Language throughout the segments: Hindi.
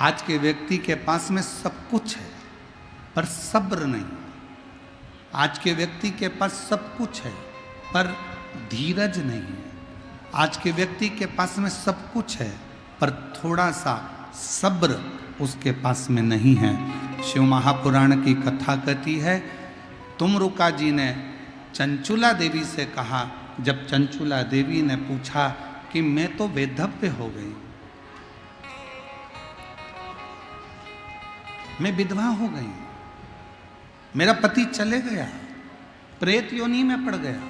आज के व्यक्ति के पास में सब कुछ है पर सब्र नहीं। आज के व्यक्ति के पास सब कुछ है पर धीरज नहीं है। आज के व्यक्ति के पास में सब कुछ है पर थोड़ा सा सब्र उसके पास में नहीं है। शिव महापुराण की कथा कहती है, तुमरुका जी ने चंचुला देवी से कहा, जब चंचुला देवी ने पूछा कि मैं तो वैधव्य हो गई, मैं विधवा हो गई, मेरा पति चले गया, प्रेत योनि में पड़ गया,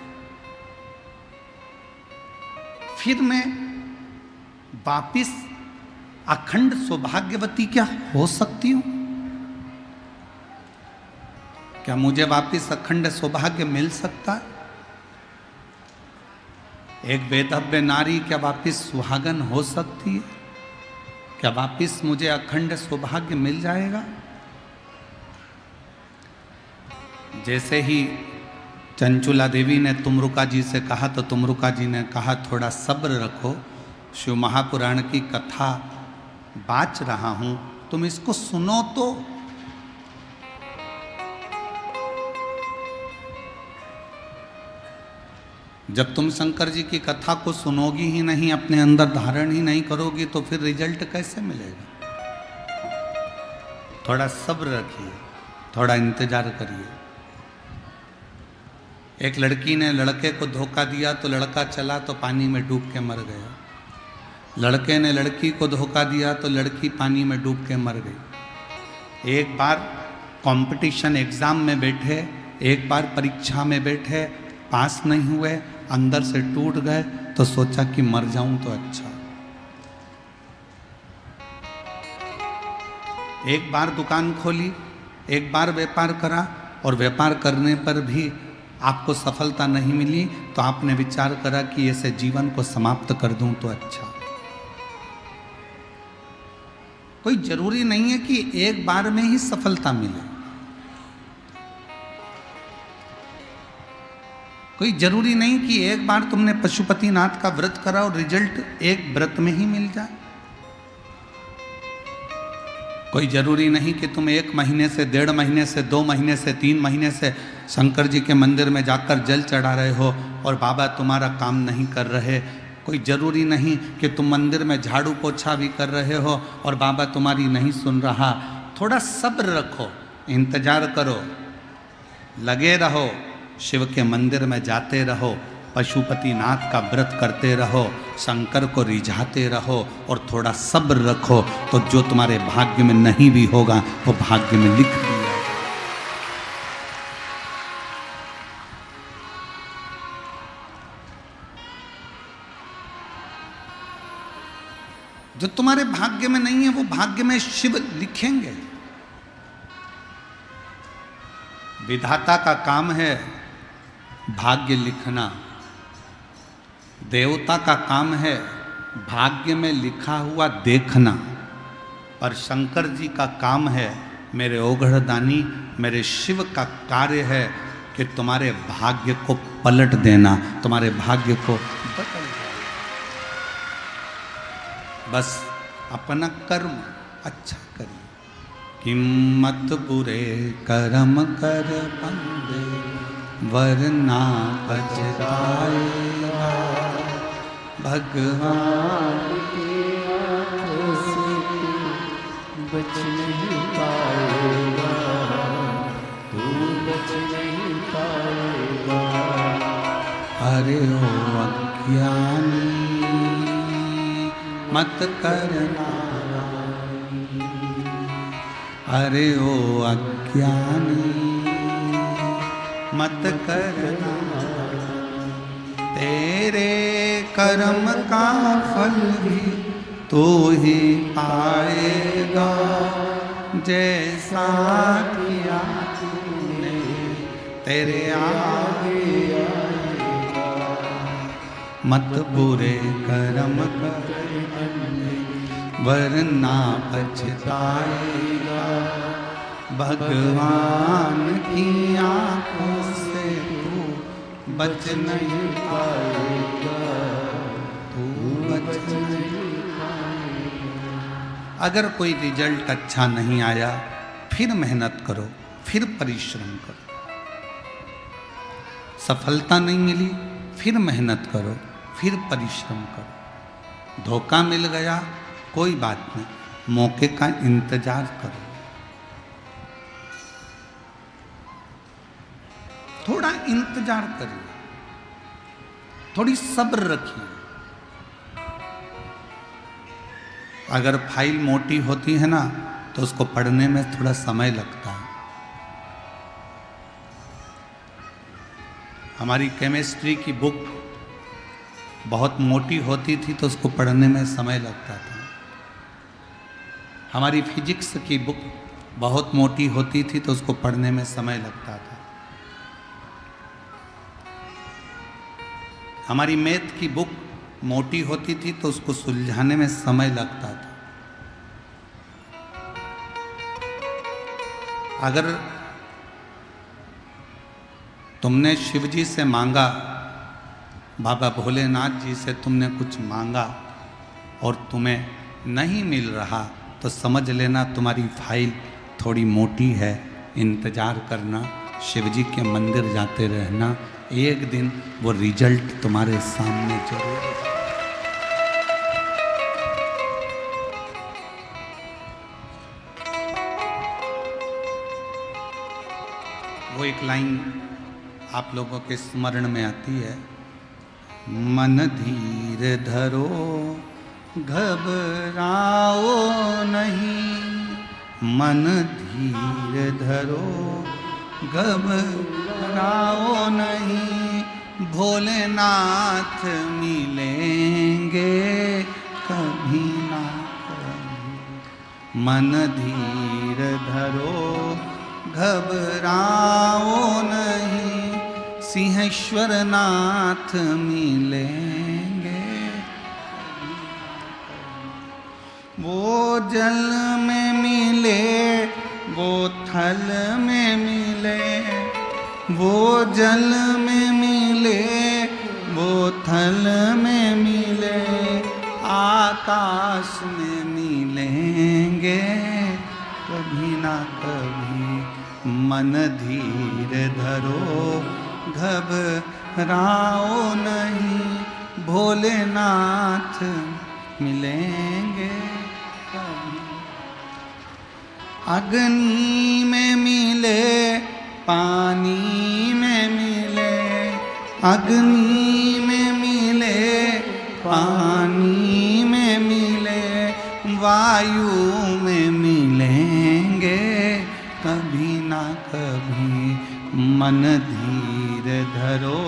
फिर मैं वापिस अखंड सौभाग्यवती क्या हो सकती हूं? क्या मुझे वापिस अखंड सौभाग्य मिल सकता है? एक वैधव्य नारी क्या वापिस सुहागन हो सकती है? क्या वापिस मुझे अखंड सौभाग्य मिल जाएगा? जैसे ही चंचुला देवी ने तुमरुका जी से कहा तो तुमरुका जी ने कहा, थोड़ा सब्र रखो, शिव महापुराण की कथा बाच रहा हूं, तुम इसको सुनो तो। जब तुम शंकर जी की कथा को सुनोगी ही नहीं, अपने अंदर धारण ही नहीं करोगी, तो फिर रिजल्ट कैसे मिलेगा? थोड़ा सब्र रखिए, थोड़ा इंतजार करिए। एक लड़की ने लड़के को धोखा दिया तो लड़का चला तो पानी में डूब के मर गया। लड़के ने लड़की को धोखा दिया तो लड़की पानी में डूब के मर गई। एक बार कंपटीशन एग्जाम में बैठे, एक बार परीक्षा में बैठे, पास नहीं हुए, अंदर से टूट गए, तो सोचा कि मर जाऊं तो अच्छा। एक बार दुकान खोली, एक बार व्यापार करा और व्यापार करने पर भी आपको सफलता नहीं मिली, तो आपने विचार करा कि ऐसे जीवन को समाप्त कर दूं तो अच्छा। कोई जरूरी नहीं है कि एक बार में ही सफलता मिले, कोई जरूरी नहीं कि एक बार तुमने पशुपतिनाथ का व्रत करा और रिजल्ट एक व्रत में ही मिल जाए। कोई जरूरी नहीं कि तुम 1 महीने से, 1.5 महीने से, 2 महीने से, 3 महीने से शंकर जी के मंदिर में जाकर जल चढ़ा रहे हो और बाबा तुम्हारा काम नहीं कर रहे। कोई जरूरी नहीं कि तुम मंदिर में झाड़ू पोछा भी कर रहे हो और बाबा तुम्हारी नहीं सुन रहा। थोड़ा सब्र रखो, इंतजार करो, लगे रहो, शिव के मंदिर में जाते रहो, पशुपतिनाथ का व्रत करते रहो, शंकर को रिझाते रहो और थोड़ा सब्र रखो, तो जो तुम्हारे भाग्य में नहीं भी होगा वो भाग्य में लिख दिया। जो तुम्हारे भाग्य में नहीं है वो भाग्य में शिव लिखेंगे। विधाता का काम है भाग्य लिखना, देवता का काम है भाग्य में लिखा हुआ देखना, पर शंकर जी का काम है, मेरे ओघड़दानी, मेरे शिव का कार्य है कि तुम्हारे भाग्य को पलट देना, तुम्हारे भाग्य को बदल देना। बस अपना कर्म अच्छा करिए। किम्मत बुरे कर्म कर बंदे, वरना पछताएगा, भगवान की आंखों से बच नहीं पाएगा, तू बच नहीं पाएगा। अरे ओ अज्ञानी मत करना, अरे ओ अज्ञानी मत करना, तेरे कर्म का फल भी तू ही पाएगा, जैसा किया तूने तेरे आगे आएगा। मत बुरे कर्म कर वरना पछताएगा, भगवान की आंखों से तू बच नहीं पाएगा, तू बच नहीं पाएगा। अगर कोई रिजल्ट अच्छा नहीं आया, फिर मेहनत करो, फिर परिश्रम करो। सफलता नहीं मिली, फिर मेहनत करो, फिर परिश्रम करो। धोखा मिल गया, कोई बात नहीं, मौके का इंतजार करो। थोड़ा इंतजार करिए, थोड़ी सब्र रखिए। अगर फाइल मोटी होती है ना, तो उसको पढ़ने में थोड़ा समय लगता है। हमारी केमिस्ट्री की बुक बहुत मोटी होती थी तो उसको पढ़ने में समय लगता था। हमारी फिजिक्स की बुक बहुत मोटी होती थी तो उसको पढ़ने में समय लगता था। हमारी मैथ की बुक मोटी होती थी तो उसको सुलझाने में समय लगता था। अगर तुमने शिव जी से मांगा, बाबा भोलेनाथ जी से तुमने कुछ मांगा और तुम्हें नहीं मिल रहा, तो समझ लेना तुम्हारी फाइल थोड़ी मोटी है। इंतजार करना, शिव जी के मंदिर जाते रहना, एक दिन वो रिजल्ट तुम्हारे सामने जरूर आएगा। वो एक लाइन आप लोगों के स्मरण में आती है, मन धीर धरो घबराओ नहीं, मन धीर धरो घबराओ नहीं, भोलेनाथ मिलेंगे कभी ना कभी। मन धीर धरो घबराओ नहीं, सिंहेश्वर नाथ मिलेंगे। वो जल में मिले, वो थल में मिले, वो जल में मिले, वो थल में मिले, आकाश में मिलेंगे कभी ना कभी। मन धीर धरो घबराओ नहीं, भोलेनाथ मिलेंगे कभी। अग्नि में मिले, पानी में मिले, अग्नि में मिले, पानी में मिले, वायु में मिलेंगे कभी ना कभी। मन धीर धरो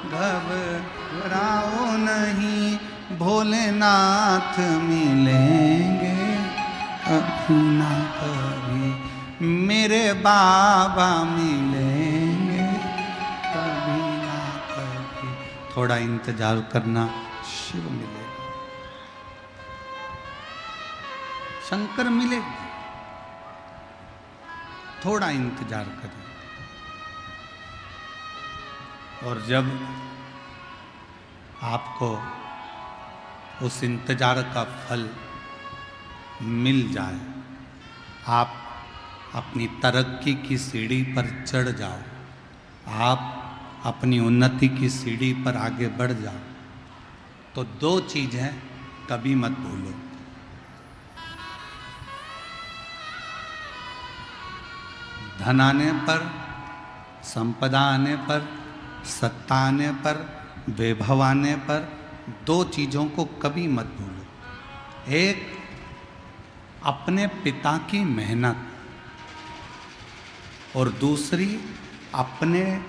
घबराओ नहीं, भोलेनाथ मिलेंगे कभी ना कभी। मेरे बाबा मिलेंगे कभी ना कभी। थोड़ा इंतजार करना, शिव मिलेगा, शंकर मिलेगा। थोड़ा इंतजार करें, और जब आपको उस इंतजार का फल मिल जाए, आप अपनी तरक्की की सीढ़ी पर चढ़ जाओ, आप अपनी उन्नति की सीढ़ी पर आगे बढ़ जाओ, तो दो चीज़ें कभी मत भूलो। धन आने पर, संपदा आने पर, सत्ता आने पर, वैभव आने पर, दो चीज़ों को कभी मत भूलो। एक, अपने पिता की मेहनत, और दूसरी अपने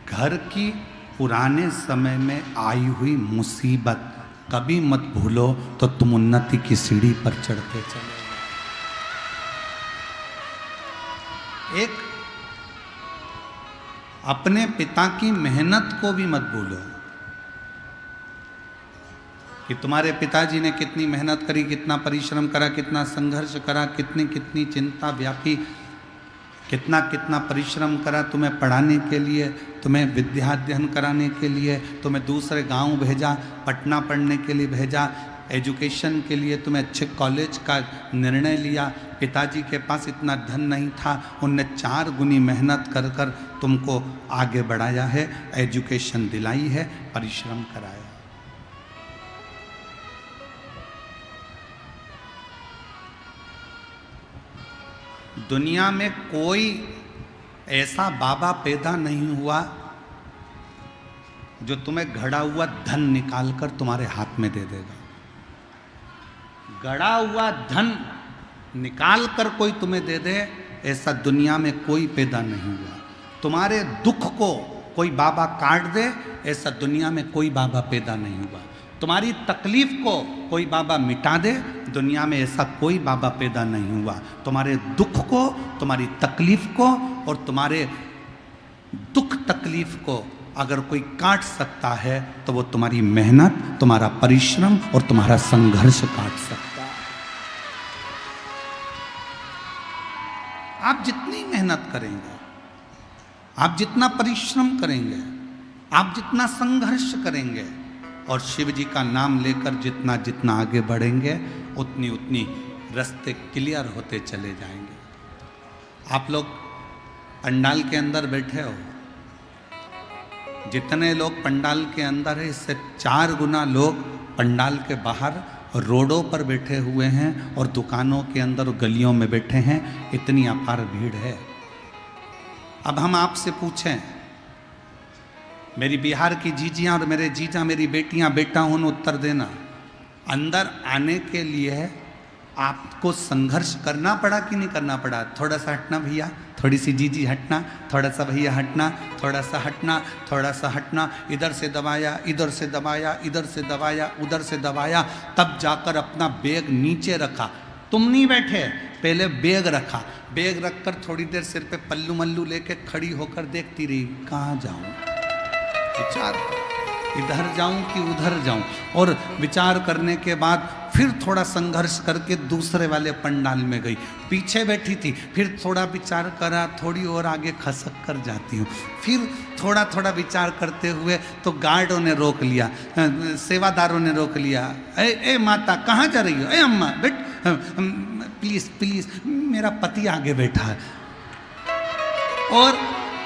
घर की पुराने समय में आई हुई मुसीबत कभी मत भूलो, तो तुम उन्नति की सीढ़ी पर चढ़ते चले। एक, अपने पिता की मेहनत को भी मत भूलो कि तुम्हारे पिताजी ने कितनी मेहनत करी, कितना परिश्रम करा, कितना संघर्ष करा, कितनी कितनी चिंता व्यापी, कितना कितना परिश्रम करा तुम्हें पढ़ाने के लिए, तुम्हें विद्याध्ययन कराने के लिए, तुम्हें दूसरे गांव भेजा, पटना पढ़ने के लिए भेजा, एजुकेशन के लिए तुमने अच्छे कॉलेज का निर्णय लिया, पिताजी के पास इतना धन नहीं था, उनने 4 गुनी मेहनत कर कर तुमको आगे बढ़ाया है, एजुकेशन दिलाई है, परिश्रम कराया। दुनिया में कोई ऐसा बाबा पैदा नहीं हुआ जो तुम्हें घड़ा हुआ धन निकालकर तुम्हारे हाथ में दे देगा। गड़ा हुआ धन निकाल कर कोई तुम्हें दे दे, ऐसा दुनिया में कोई पैदा नहीं हुआ। तुम्हारे दुख को कोई बाबा काट दे, ऐसा दुनिया में कोई बाबा पैदा नहीं हुआ। तुम्हारी तकलीफ को कोई बाबा मिटा दे, दुनिया में ऐसा कोई बाबा पैदा नहीं हुआ। तुम्हारे दुख को, तुम्हारी तकलीफ को और तुम्हारे दुख तकलीफ को अगर कोई काट सकता है तो वो तुम्हारी मेहनत, तुम्हारा परिश्रम और तुम्हारा संघर्ष काट सकता है। आप जितनी मेहनत करेंगे, आप जितना परिश्रम करेंगे, आप जितना संघर्ष करेंगे और शिव जी का नाम लेकर जितना जितना आगे बढ़ेंगे, उतनी उतनी रास्ते क्लियर होते चले जाएंगे। आप लोग पंडाल के अंदर बैठे हो, जितने लोग पंडाल के अंदर है इससे 4 गुना लोग पंडाल के बाहर रोडों पर बैठे हुए हैं और दुकानों के अंदर गलियों में बैठे हैं। इतनी अपार भीड़ है। अब हम आपसे पूछें, मेरी बिहार की जीजियां और मेरे जीजा, मेरी बेटियां, बेटा हूं, उत्तर देना। अंदर आने के लिए आपको संघर्ष करना पड़ा कि नहीं करना पड़ा? थोड़ा सा हटना भैया, थोड़ी सी जीजी हटना, थोड़ा सा भैया हटना, थोड़ा सा हटना, थोड़ा सा हटना, इधर से दबाया, इधर से दबाया, इधर से दबाया, उधर से दबाया, तब जाकर अपना बैग नीचे रखा। तुम नहीं बैठे, पहले बैग रखा। बैग रखकर थोड़ी देर सिर पे पल्लू मल्लू लेके खड़ी होकर देखती रही, कहाँ जाऊं, विचार, इधर जाऊं कि उधर जाऊं। और विचार करने के बाद फिर थोड़ा संघर्ष करके दूसरे वाले पंडाल में गई। पीछे बैठी थी, फिर थोड़ा विचार करा, थोड़ी और आगे खसक कर जाती हूँ। फिर थोड़ा थोड़ा विचार करते हुए तो गार्डों ने रोक लिया, सेवादारों ने रोक लिया। ए माता कहाँ जा रही हो? ए अम्मा बेट, प्लीज़ प्लीज़, मेरा पति आगे बैठा है। और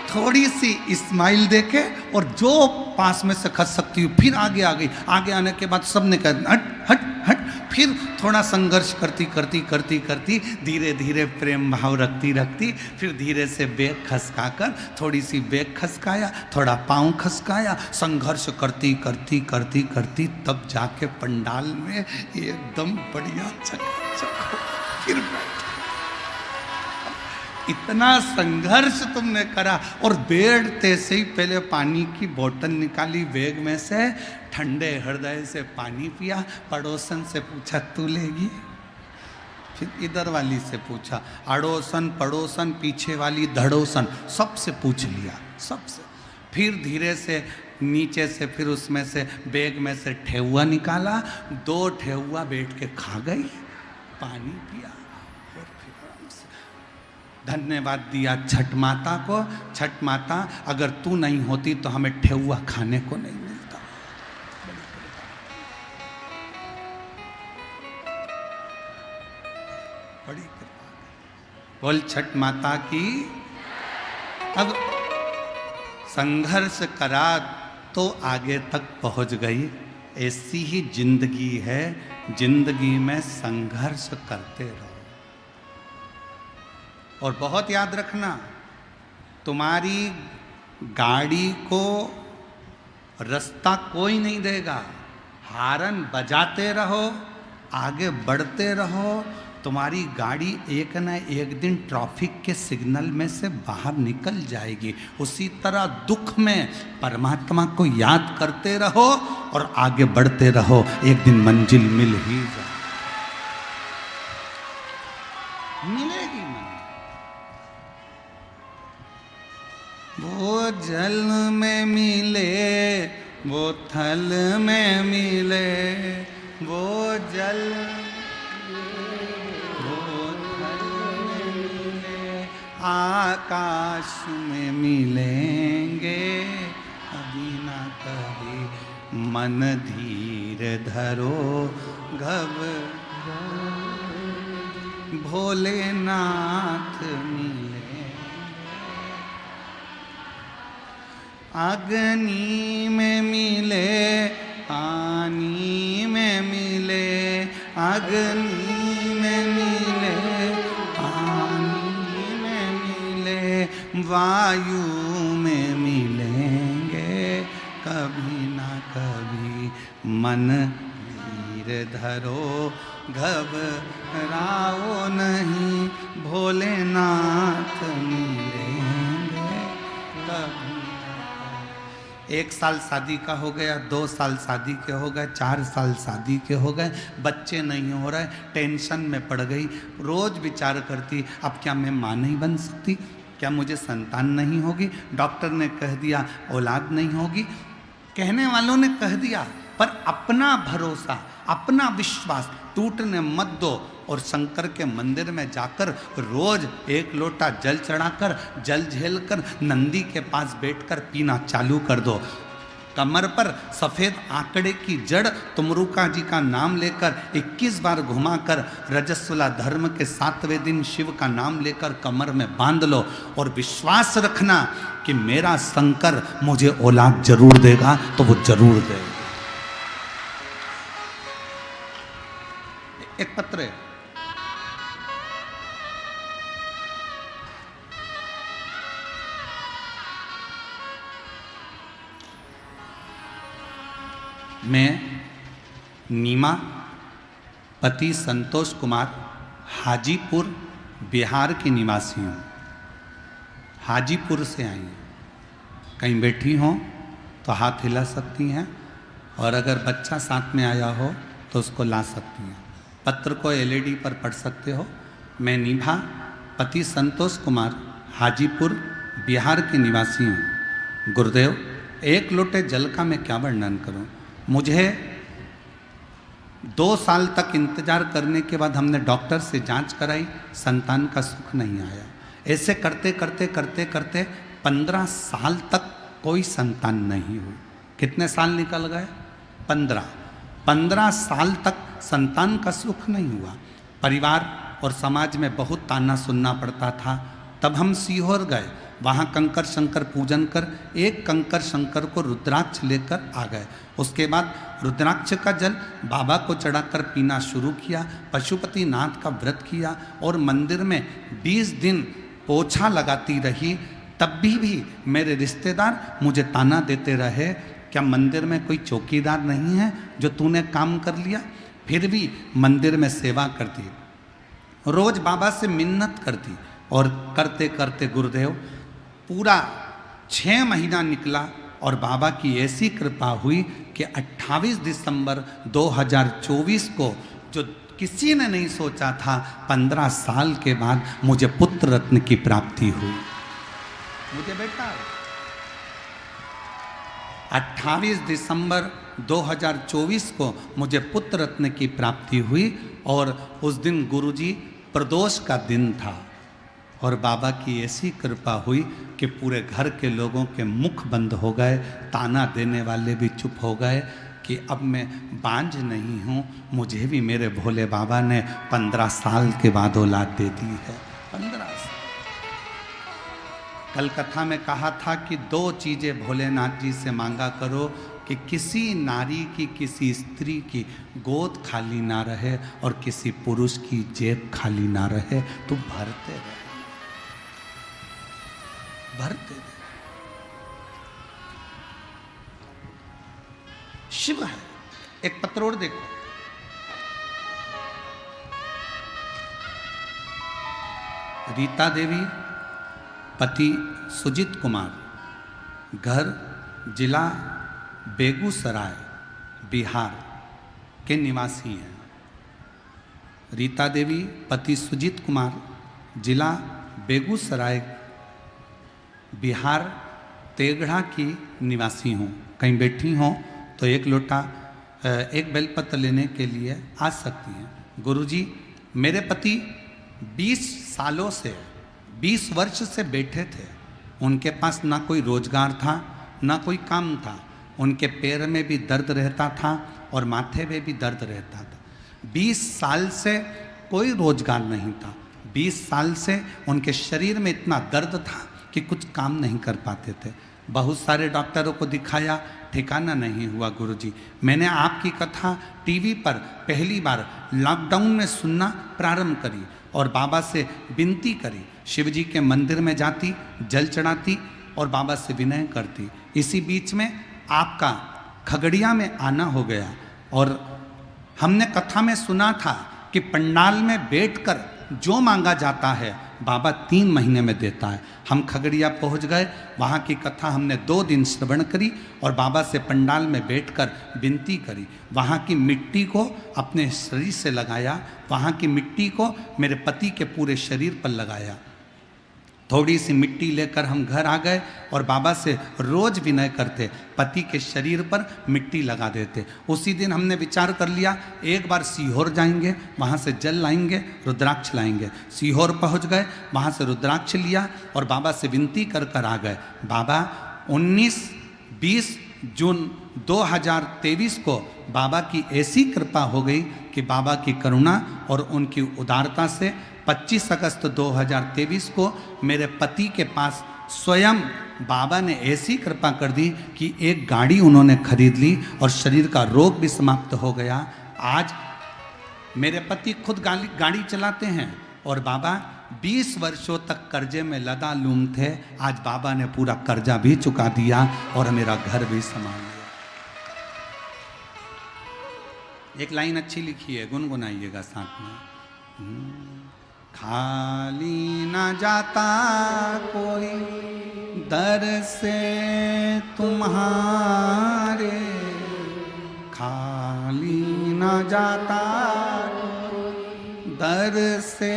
थोड़ी सी स्माइल देके और जो पास में से खस सकती हूँ, फिर आगे आ गई। आगे आने के बाद सबने कहा हट हट हट। फिर थोड़ा संघर्ष करती करती करती करती धीरे धीरे प्रेम भाव रखती रखती फिर धीरे से बैग खसकाकर थोड़ी सी बैग खसकाया, थोड़ा पाँव खसकाया, संघर्ष करती करती करती करती तब जाके पंडाल में एकदम बढ़िया चकाचक फिर इतना संघर्ष तुमने करा। और बैठते से ही पहले पानी की बोतल निकाली बैग में से, ठंडे हृदय से पानी पिया, पड़ोसन से पूछा तू लेगी? फिर इधर वाली से पूछा, अड़ोसन पड़ोसन पीछे वाली धड़ोसन, सबसे पूछ लिया, सबसे। फिर धीरे से नीचे से फिर उसमें से बैग में से ठेहुआ निकाला, 2 ठेहुआ बैठ के खा गई, पानी पिया। धन्यवाद दिया छठ माता को। छठ माता, अगर तू नहीं होती तो हमें ठेहुआ खाने को नहीं मिलता। बड़ी कृपा। बोल छठ माता की। अब संघर्ष करा तो आगे तक पहुंच गई। ऐसी ही जिंदगी है, जिंदगी में संघर्ष करते रहो। और बहुत याद रखना, तुम्हारी गाड़ी को रास्ता कोई नहीं देगा। हारन बजाते रहो, आगे बढ़ते रहो, तुम्हारी गाड़ी एक न एक दिन ट्रैफिक के सिग्नल में से बाहर निकल जाएगी। उसी तरह दुख में परमात्मा को याद करते रहो और आगे बढ़ते रहो, एक दिन मंजिल मिल ही जाए, मिलेगी। वो जल में मिले, वो थल में मिले, वो जल वो थल में मिले, आकाश में मिलेंगे कभी ना कभी। मन धीर धरो, घबराओ भोलेनाथ मिले। अग्नि में मिले पानी में मिले, अग्नि में मिले पानी में मिले, वायु में मिलेंगे कभी ना कभी। मन धीर धरो घबराओ नहीं भोलेनाथ मिलेंगे कभी। 1 साल शादी का हो गया, 2 साल शादी के हो गए, 4 साल शादी के हो गए, बच्चे नहीं हो रहे, टेंशन में पड़ गई। रोज विचार करती अब क्या मैं माँ नहीं बन सकती, क्या मुझे संतान नहीं होगी। डॉक्टर ने कह दिया औलाद नहीं होगी, कहने वालों ने कह दिया, पर अपना भरोसा अपना विश्वास टूटने मत दो। और शंकर के मंदिर में जाकर रोज 1 लोटा जल चढ़ाकर, जल झेलकर नंदी के पास बैठकर पीना चालू कर दो। कमर पर सफेद आंकड़े की जड़ तुमरुका जी का नाम लेकर 21 बार घुमाकर रजस्वला धर्म के 7वें दिन शिव का नाम लेकर कमर में बांध लो और विश्वास रखना कि मेरा शंकर मुझे औलाद जरूर देगा, तो वो जरूर देगा। एक पत्र है, मैं नीमा पति संतोष कुमार हाजीपुर बिहार की निवासी हूँ। हाजीपुर से आई हूँ। कहीं बैठी हों तो हाथ हिला सकती हैं, और अगर बच्चा साथ में आया हो तो उसको ला सकती हैं। पत्र को LED पर पढ़ सकते हो। मैं नीभा पति संतोष कुमार हाजीपुर बिहार के निवासी हूँ। गुरुदेव, 1 लोटे जल का मैं क्या वर्णन करूँ। मुझे 2 साल तक इंतजार करने के बाद हमने डॉक्टर से जांच कराई, संतान का सुख नहीं आया। ऐसे करते करते करते करते 15 साल तक कोई संतान नहीं हुई। कितने साल निकल गए? 15 साल तक संतान का सुख नहीं हुआ। परिवार और समाज में बहुत ताना सुनना पड़ता था। तब हम सीहोर गए, वहाँ कंकर शंकर पूजन कर एक कंकर शंकर को रुद्राक्ष लेकर आ गए। उसके बाद रुद्राक्ष का जल बाबा को चढ़ाकर पीना शुरू किया, पशुपति नाथ का व्रत किया और मंदिर में 20 दिन पोछा लगाती रही। तब भी मेरे रिश्तेदार मुझे ताना देते रहे, क्या मंदिर में कोई चौकीदार नहीं है जो तूने काम कर लिया। फिर भी मंदिर में सेवा करती, रोज बाबा से मिन्नत करती, और करते करते गुरुदेव पूरा 6 महीना निकला और बाबा की ऐसी कृपा हुई कि 28 दिसंबर 2024 को, जो किसी ने नहीं सोचा था, 15 साल के बाद मुझे पुत्र रत्न की प्राप्ति हुई। मुझे बेटा 28 दिसंबर 2024 को मुझे पुत्र रत्न की प्राप्ति हुई, और उस दिन गुरुजी प्रदोष का दिन था और बाबा की ऐसी कृपा हुई कि पूरे घर के लोगों के मुख बंद हो गए, ताना देने वाले भी चुप हो गए कि अब मैं बांझ नहीं हूँ। मुझे भी मेरे भोले बाबा ने 15 साल के बाद औलाद दे दी है। 15 साल। कल कथा में कहा था कि 2 चीज़ें भोलेनाथ जी से मांगा करो कि किसी नारी की, किसी स्त्री की गोद खाली ना रहे और किसी पुरुष की जेब खाली ना रहे। तो भरते रहे, भरते रहे। शिव है। एक पत्र और देखो, रीता देवी पति सुजीत कुमार, घर जिला बेगूसराय बिहार के निवासी हैं। रीता देवी पति सुजीत कुमार, जिला बेगूसराय बिहार तेगढ़ा की निवासी हूँ। कहीं बैठी हों तो 1 लोटा 1 बेलपत्र लेने के लिए आ सकती हैं। गुरुजी, मेरे पति 20 सालों से 20 वर्ष से बैठे थे। उनके पास ना कोई रोजगार था, ना कोई काम था। उनके पैर में भी दर्द रहता था और माथे में भी दर्द रहता था। 20 साल से कोई रोजगार नहीं था। 20 साल से उनके शरीर में इतना दर्द था कि कुछ काम नहीं कर पाते थे। बहुत सारे डॉक्टरों को दिखाया, ठिकाना नहीं हुआ। गुरुजी, मैंने आपकी कथा टीवी पर पहली बार लॉकडाउन में सुनना प्रारंभ करी और बाबा से विनती करी। शिव जी के मंदिर में जाती, जल चढ़ाती और बाबा से विनय करती। इसी बीच में आपका खगड़िया में आना हो गया और हमने कथा में सुना था कि पंडाल में बैठकर जो मांगा जाता है बाबा 3 महीने में देता है। हम खगड़िया पहुंच गए, वहाँ की कथा हमने 2 दिन श्रवण करी और बाबा से पंडाल में बैठकर विनती करी। वहाँ की मिट्टी को अपने शरीर से लगाया, वहाँ की मिट्टी को मेरे पति के पूरे शरीर पर लगाया। थोड़ी सी मिट्टी लेकर हम घर आ गए और बाबा से रोज विनय करते, पति के शरीर पर मिट्टी लगा देते। उसी दिन हमने विचार कर लिया एक बार सीहोर जाएंगे, वहाँ से जल लाएंगे, रुद्राक्ष लाएंगे। सीहोर पहुँच गए, वहाँ से रुद्राक्ष लिया और बाबा से विनती कर कर आ गए। बाबा 19-20 जून 2023 को बाबा की ऐसी कृपा हो गई कि बाबा की करुणा और उनकी उदारता से 25 अगस्त 2023 को मेरे पति के पास स्वयं बाबा ने ऐसी कृपा कर दी कि एक गाड़ी उन्होंने खरीद ली और शरीर का रोग भी समाप्त हो गया। आज मेरे पति खुद गाड़ी चलाते हैं और बाबा 20 वर्षों तक कर्जे में लदालूम थे। आज बाबा ने पूरा कर्जा भी चुका दिया और मेरा घर भी संभाल लिया। एक लाइन अच्छी लिखी है, गुनगुनाइएगा साथ में। खाली न जाता कोई दर से तुम्हारे, खाली न जाता दर से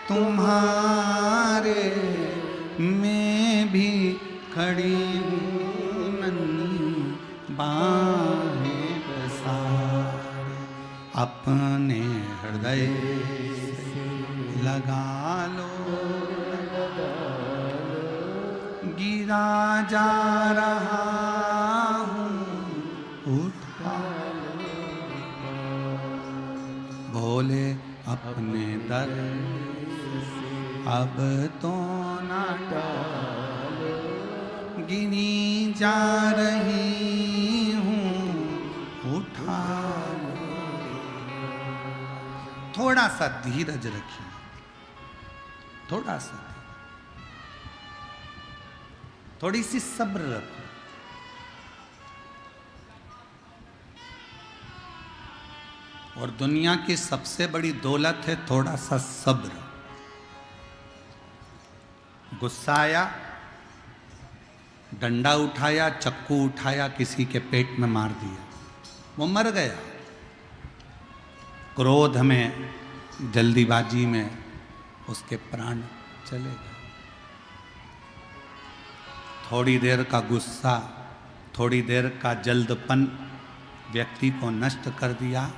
तुम्हारे, मैं भी खड़ी हूँ नन्ही बाहें पसारे, अपने हृदय लगा लो, गिरा जा रहा हूँ उठा भोले अपने दर, अब तो ना टालो, गिनी जा रही हूँ उठा लो। थोड़ा सा धीरज रखिए, थोड़ा सा, थोड़ी सी सब्र रखो। और दुनिया की सबसे बड़ी दौलत है थोड़ा सा सब्र। गुस्सा आया, डंडा उठाया, चक्कू उठाया, किसी के पेट में मार दिया, वो मर गया। क्रोध में, जल्दीबाजी में उसके प्राण चले गए। थोड़ी देर का गुस्सा, थोड़ी देर का जल्दपन व्यक्ति को नष्ट कर दिया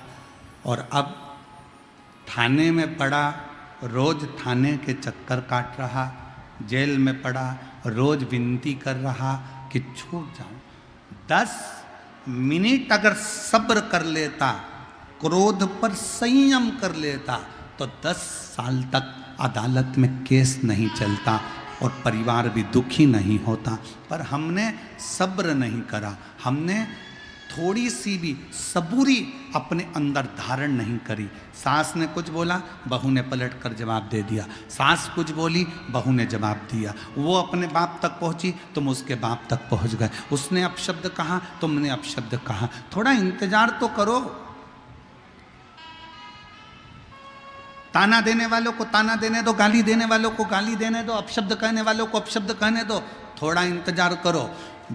और अब थाने में पड़ा, रोज थाने के चक्कर काट रहा, जेल में पड़ा, रोज विनती कर रहा कि छूट जाऊं। 10 मिनट अगर सब्र कर लेता, क्रोध पर संयम कर लेता तो 10 साल तक अदालत में केस नहीं चलता और परिवार भी दुखी नहीं होता। पर हमने सब्र नहीं करा, हमने थोड़ी सी भी सबूरी अपने अंदर धारण नहीं करी। सास ने कुछ बोला, बहू ने पलट कर जवाब दे दिया, सास कुछ बोली, बहू ने जवाब दिया। वो अपने बाप तक पहुंची, तुम उसके बाप तक पहुंच गए। उसने अपशब्द कहा, तुमने अपशब्द कहा। थोड़ा इंतजार तो करो। ताना देने वालों को ताना देने दो, गाली देने वालों को गाली देने दो, अपशब्द कहने वालों को अपशब्द कहने दो। थोड़ा इंतजार करो।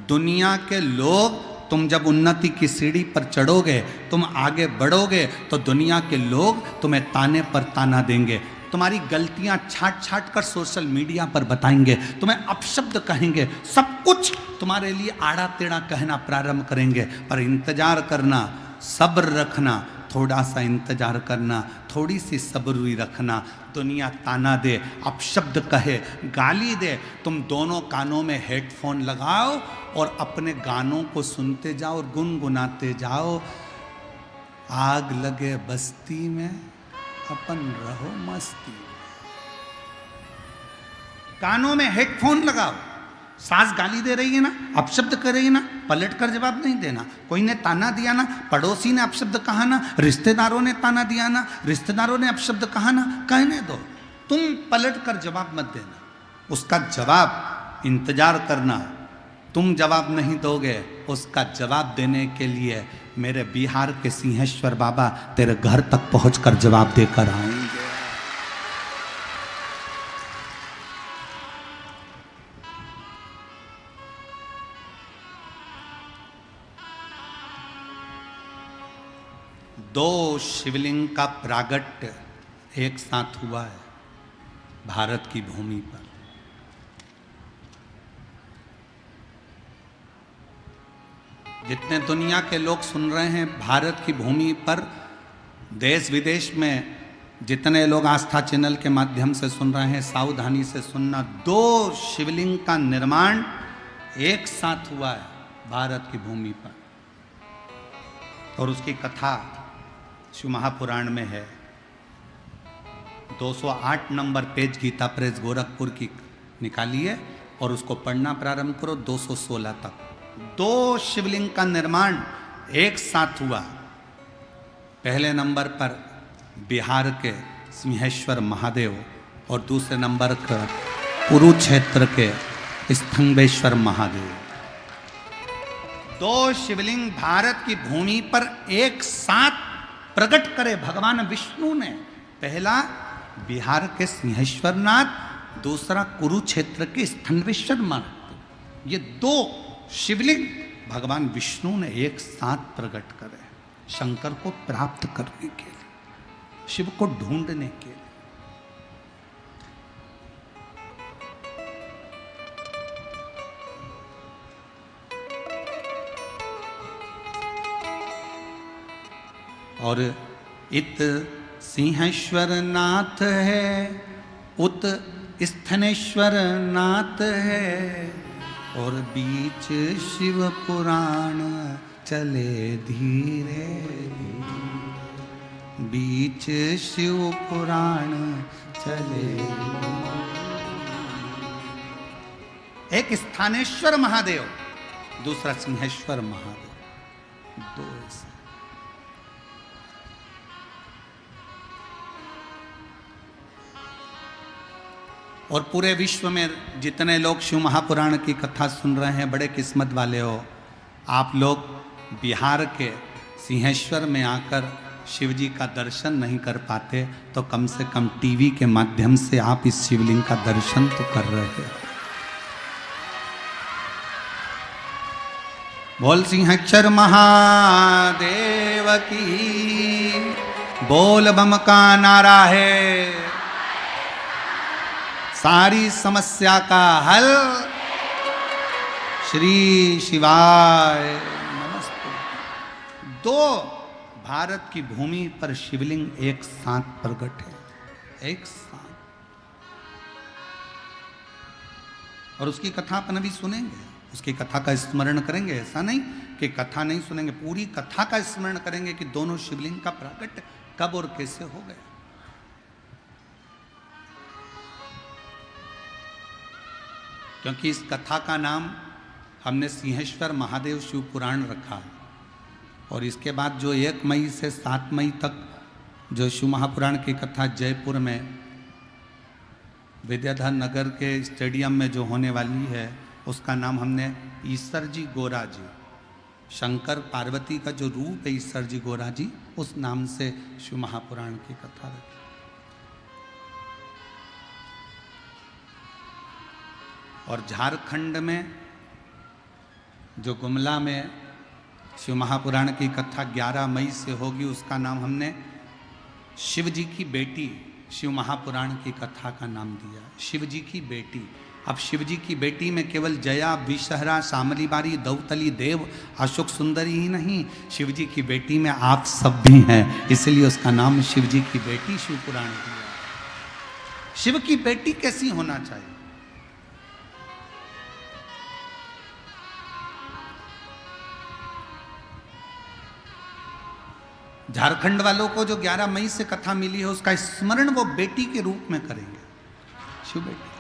दुनिया के लोग, तुम जब उन्नति की सीढ़ी पर चढ़ोगे, तुम आगे बढ़ोगे, तो दुनिया के लोग तुम्हें ताने पर ताना देंगे, तुम्हारी गलतियां छाट छाट कर सोशल मीडिया पर बताएंगे, तुम्हें अपशब्द कहेंगे, सब कुछ तुम्हारे लिए आड़ा टेढ़ा कहना प्रारंभ करेंगे। पर इंतजार करना, सब्र रखना, थोड़ा सा इंतजार करना, थोड़ी सी सब्री रखना। दुनिया ताना दे, अपशब्द कहे, गाली दे, तुम दोनों कानों में हेडफोन लगाओ और अपने गानों को सुनते जाओ और गुनगुनाते जाओ। आग लगे बस्ती में अपन रहो मस्ती। कानों में हेडफोन लगाओ, सास गाली दे रही है ना, अपशब्द कर रही है ना, पलट कर जवाब नहीं देना। कोई ने ताना दिया ना, पड़ोसी ने अपशब्द कहा ना, रिश्तेदारों ने ताना दिया ना, रिश्तेदारों ने अपशब्द कहा ना, कहने दो, तुम पलट कर जवाब मत देना। उसका जवाब इंतजार करना। तुम जवाब नहीं दोगे, उसका जवाब देने के लिए मेरे बिहार के सिंहेश्वर बाबा तेरे घर तक पहुंचकर जवाब देकर आएंगे। दो शिवलिंग का प्रागट्य एक साथ हुआ है भारत की भूमि पर। जितने दुनिया के लोग सुन रहे हैं भारत की भूमि पर, देश विदेश में जितने लोग आस्था चैनल के माध्यम से सुन रहे हैं, सावधानी से सुनना। दो शिवलिंग का निर्माण एक साथ हुआ है भारत की भूमि पर, और उसकी कथा शिव महापुराण में है। 208 नंबर पेज गीता प्रेस गोरखपुर की निकालिए और उसको पढ़ना प्रारंभ करो 216 तक। दो शिवलिंग का निर्माण एक साथ हुआ। पहले नंबर पर बिहार के सिंहेश्वर महादेव और दूसरे नंबर पर कुरुक्षेत्र के स्तंभेश्वर महादेव। दो शिवलिंग भारत की भूमि पर एक साथ प्रकट करे भगवान विष्णु ने। पहला बिहार के सिंहेश्वरनाथ, दूसरा कुरुक्षेत्र के स्तंभेश्वर महादेव। ये दो शिवलिंग भगवान विष्णु ने एक साथ प्रकट करे शंकर को प्राप्त करने के लिए, शिव को ढूंढने के लिए। और इत सिंहेश्वर नाथ है, उत स्थनेश्वर नाथ है, और बीच शिव पुराण चले धीरे धीरे। बीच शिव पुराण चले। एक स्थानेश्वर महादेव, दूसरा सिंहेश्वर महादेव। दो ऐसे। और पूरे विश्व में जितने लोग शिव महापुराण की कथा सुन रहे हैं, बड़े किस्मत वाले हो आप लोग। बिहार के सिंहेश्वर में आकर शिव जी का दर्शन नहीं कर पाते तो कम से कम टीवी के माध्यम से आप इस शिवलिंग का दर्शन तो कर रहे हैं। बोल सिंहेश्वर महादेव की, बोल बम का नारा है, सारी समस्या का हल श्री शिवाय नमस्ते। दो भारत की भूमि पर शिवलिंग एक साथ प्रकट है, एक साथ। और उसकी कथा अपन अभी सुनेंगे, उसकी कथा का स्मरण करेंगे। ऐसा नहीं कि कथा नहीं सुनेंगे, पूरी कथा का स्मरण करेंगे कि दोनों शिवलिंग का प्रकट कब और कैसे हो गया। क्योंकि इस कथा का नाम हमने सिंहेश्वर महादेव शिव पुराण रखा। और इसके बाद जो 1 मई से 7 मई तक जो शिव महापुराण की कथा जयपुर में विद्याधर नगर के स्टेडियम में जो होने वाली है, उसका नाम हमने ईश्वर जी गोरा जी, शंकर पार्वती का जो रूप है ईश्वर जी गोरा जी, उस नाम से शिव महापुराण की कथा रखी। और झारखंड में जो गुमला में शिव महापुराण की कथा 11 मई से होगी, उसका नाम हमने शिव जी की बेटी शिव महापुराण की कथा का नाम दिया, शिव जी की बेटी। अब शिव जी की बेटी में केवल जया, विषहरा, शामली बारी, दौतली, देव, अशोक सुंदरी ही नहीं, शिव जी की बेटी में आप सब भी हैं, इसलिए उसका नाम शिव जी की बेटी शिव पुराण दिया। शिव की बेटी कैसी होना चाहिए? झारखंड वालों को जो 11 मई से कथा मिली है उसका स्मरण वो बेटी के रूप में करेंगे, शिव बेटी।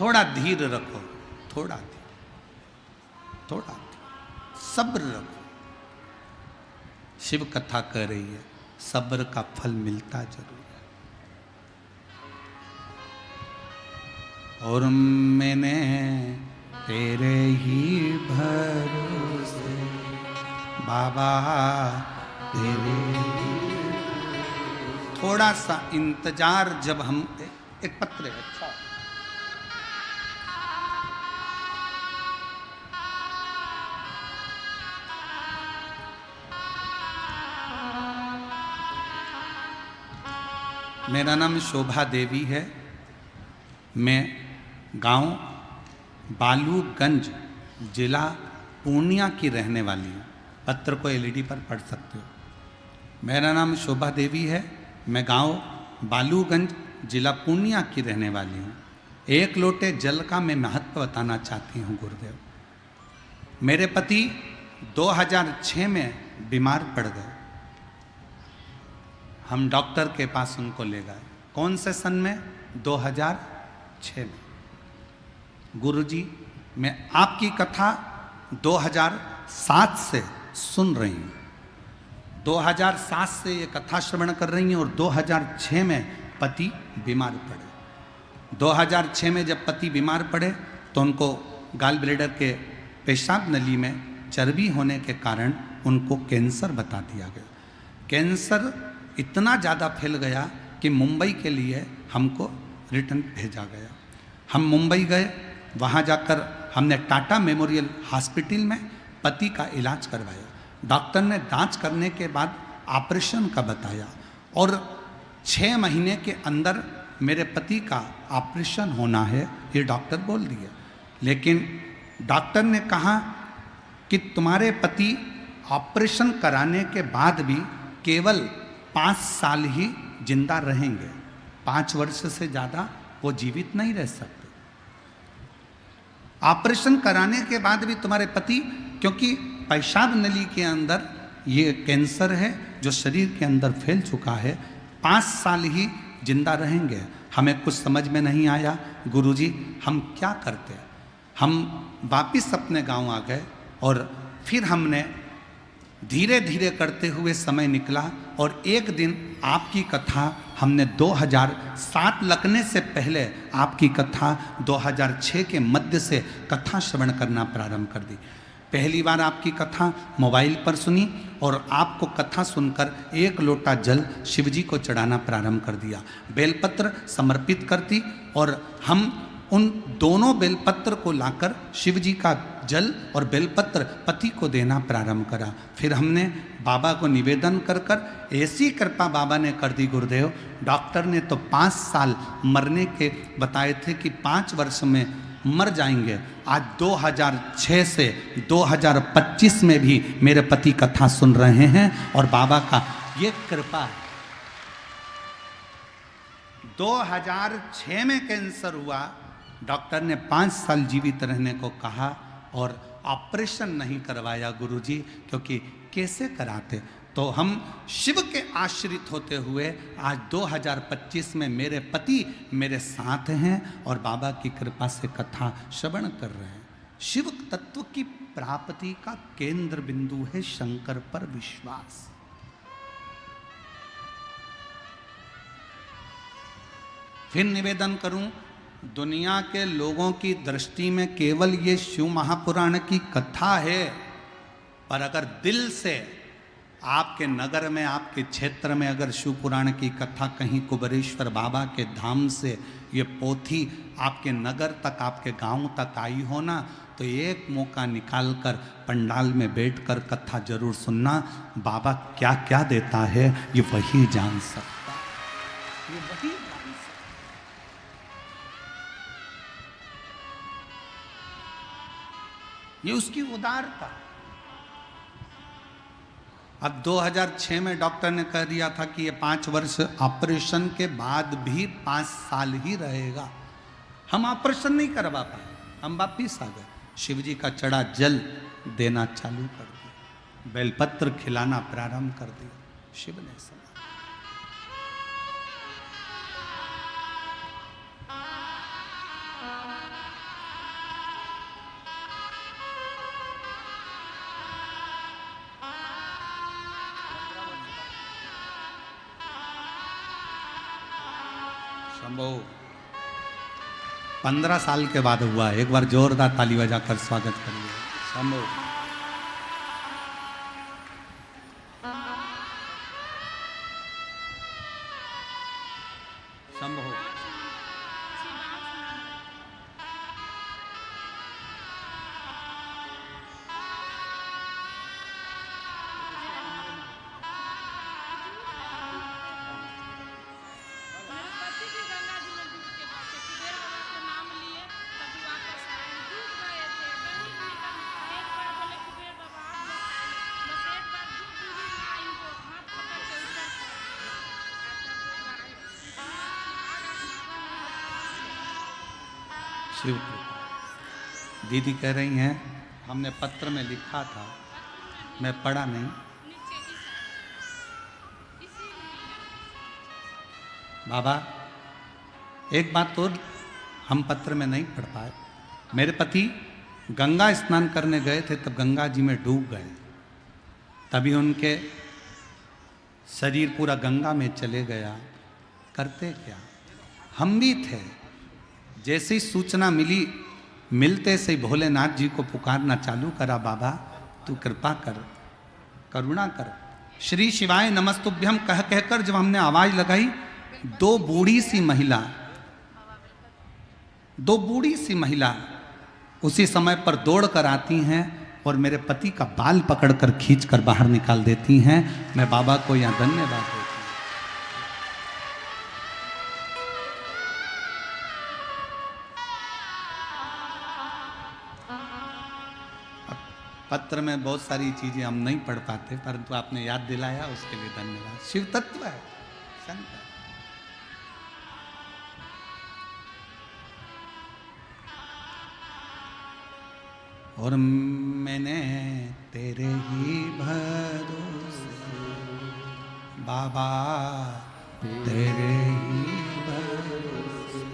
थोड़ा धीर रखो, थोड़ा सब्र रखो। शिव कथा कर रही है, सब्र का फल मिलता जरूर है। और मैंने तेरे ही भरोसे बाबा तेरे, थोड़ा सा इंतजार। जब हम एक पत्र है, अच्छा मेरा नाम शोभा देवी है, मैं गांव बालूगंज जिला पूर्णिया की रहने वाली हूँ। पत्र को एलईडी पर पढ़ सकते हो। मेरा नाम शोभा देवी है, मैं गांव बालूगंज जिला पूर्णिया की रहने वाली हूँ। एक लोटे जल का मैं महत्व बताना चाहती हूँ गुरुदेव। मेरे पति 2006 में बीमार पड़ गए। हम डॉक्टर के पास उनको ले गए। कौन से सन में? 2006 में। गुरुजी, मैं आपकी कथा 2007 से सुन रही हूँ। 2007 से ये कथा श्रवण कर रही हैं और 2006 में पति बीमार पड़े। 2006 में जब पति बीमार पड़े तो उनको गाल ब्लेडर के पेशाब नली में चर्बी होने के कारण उनको कैंसर बता दिया गया। कैंसर इतना ज़्यादा फैल गया कि मुंबई के लिए हमको रिटर्न भेजा गया। हम मुंबई गए, वहाँ जाकर हमने टाटा मेमोरियल हॉस्पिटल में पति का इलाज करवाया। डॉक्टर ने जांच करने के बाद ऑपरेशन का बताया और 6 महीने के अंदर मेरे पति का ऑपरेशन होना है, ये डॉक्टर बोल दिया। लेकिन डॉक्टर ने कहा कि तुम्हारे पति ऑपरेशन कराने के बाद भी केवल 5 साल ही जिंदा रहेंगे, 5 वर्ष से ज़्यादा वो जीवित नहीं रह सकते। ऑपरेशन कराने के बाद भी तुम्हारे पति, क्योंकि पेशाब नली के अंदर ये कैंसर है जो शरीर के अंदर फैल चुका है, 5 साल ही जिंदा रहेंगे। हमें कुछ समझ में नहीं आया गुरुजी, हम क्या करते। हम वापिस अपने गांव आ गए और फिर हमने धीरे धीरे करते हुए समय निकला और एक दिन आपकी कथा हमने 2007 लगने से पहले आपकी कथा 2006 के मध्य से कथा श्रवण करना प्रारंभ कर दी। पहली बार आपकी कथा मोबाइल पर सुनी और आपको कथा सुनकर 1 लोटा जल शिवजी को चढ़ाना प्रारंभ कर दिया। बेलपत्र समर्पित करती और हम उन दोनों बेलपत्र को लाकर शिवजी का जल और बेलपत्र पति को देना प्रारंभ करा। फिर हमने बाबा को निवेदन कर कर ऐसी कृपा बाबा ने कर दी गुरुदेव। डॉक्टर ने तो 5 साल मरने के बताए थे कि 5 वर्ष में मर जाएंगे। आज 2006 से 2025 में भी मेरे पति कथा सुन रहे हैं और बाबा का ये कृपा है। 2006 में कैंसर हुआ, डॉक्टर ने 5 साल जीवित रहने को कहा और ऑपरेशन नहीं करवाया गुरुजी, क्योंकि कैसे कराते। तो हम शिव के आश्रित होते हुए आज 2025 में मेरे पति मेरे साथ हैं और बाबा की कृपा से कथा श्रवण कर रहे हैं। शिव तत्व की प्राप्ति का केंद्र बिंदु है शंकर पर विश्वास। फिर निवेदन करूं, दुनिया के लोगों की दृष्टि में केवल ये शिव महापुराण की कथा है, पर अगर दिल से आपके नगर में, आपके क्षेत्र में अगर शिव पुराण की कथा कहीं कुबेरेश्वर बाबा के धाम से ये पोथी आपके नगर तक, आपके गांव तक आई हो ना, तो एक मौका निकालकर पंडाल में बैठकर कथा जरूर सुनना। बाबा क्या क्या देता है ये वही जान सकता, ये वही जान सकता। ये उसकी उदारता। अब 2006 में डॉक्टर ने कह दिया था कि ये 5 वर्ष ऑपरेशन के बाद भी 5 साल ही रहेगा। हम ऑपरेशन नहीं करवा पाए, हम वापिस आ गए। शिवजी का चढ़ा जल देना चालू कर दिया। बेलपत्र खिलाना प्रारंभ कर दिया। शिव ने सुना। शंभो 15 साल के बाद हुआ। एक बार जोरदार ताली बजाकर स्वागत करिए। शंभो शंभो। शिव कृपा। दीदी कह रही हैं हमने पत्र में लिखा था, मैं पढ़ा नहीं। बाबा एक बात तो हम पत्र में नहीं पढ़ पाए। मेरे पति गंगा स्नान करने गए थे, तब गंगा जी में डूब गए। तभी उनके शरीर पूरा गंगा में चले गया। करते क्या, हम भी थे। जैसी सूचना मिली, मिलते से भोलेनाथ जी को पुकारना चालू करा। बाबा तू कृपा कर, करुणा कर, श्री शिवाय नमस्तुभ्यम कह कहकर जब हमने आवाज लगाई, दो बूढ़ी सी महिला उसी समय पर दौड़ कर आती हैं और मेरे पति का बाल पकड़कर खींचकर बाहर निकाल देती हैं। मैं बाबा को यहाँ धन्यवाद देती हूँ। पत्र में बहुत सारी चीजें हम नहीं पढ़ पाते, परंतु आपने याद दिलाया उसके लिए धन्यवाद। शिव तत्व है शंकर। और मैंने तेरे ही भरोसे बाबा, तेरे ही भरोसे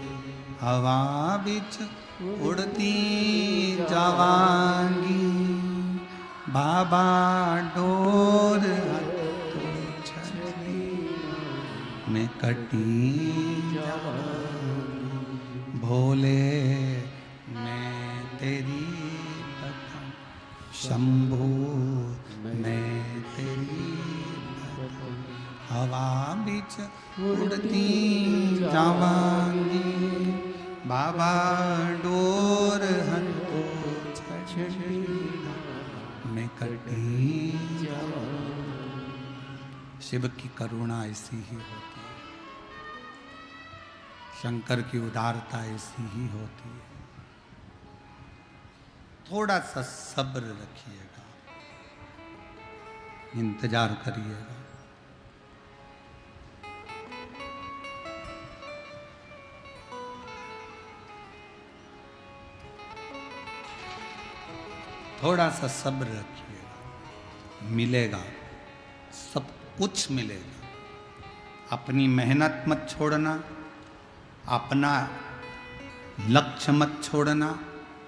हवा बिच उड़ती जावांगी। बाबा डोर में कटी भोले मैं तेरी कथा, शंभू मैं तेरी हवा बिच उड़ती जावांगी। बाबा डोर हंतो छड़ी में कटी। शिव की करुणा ऐसी ही होती है, शंकर की उदारता ऐसी ही होती है। थोड़ा सा सब्र रखिएगा, इंतजार करिएगा। थोड़ा सा सब्र रखिएगा, मिलेगा, सब कुछ मिलेगा। अपनी मेहनत मत छोड़ना, अपना लक्ष्य मत छोड़ना,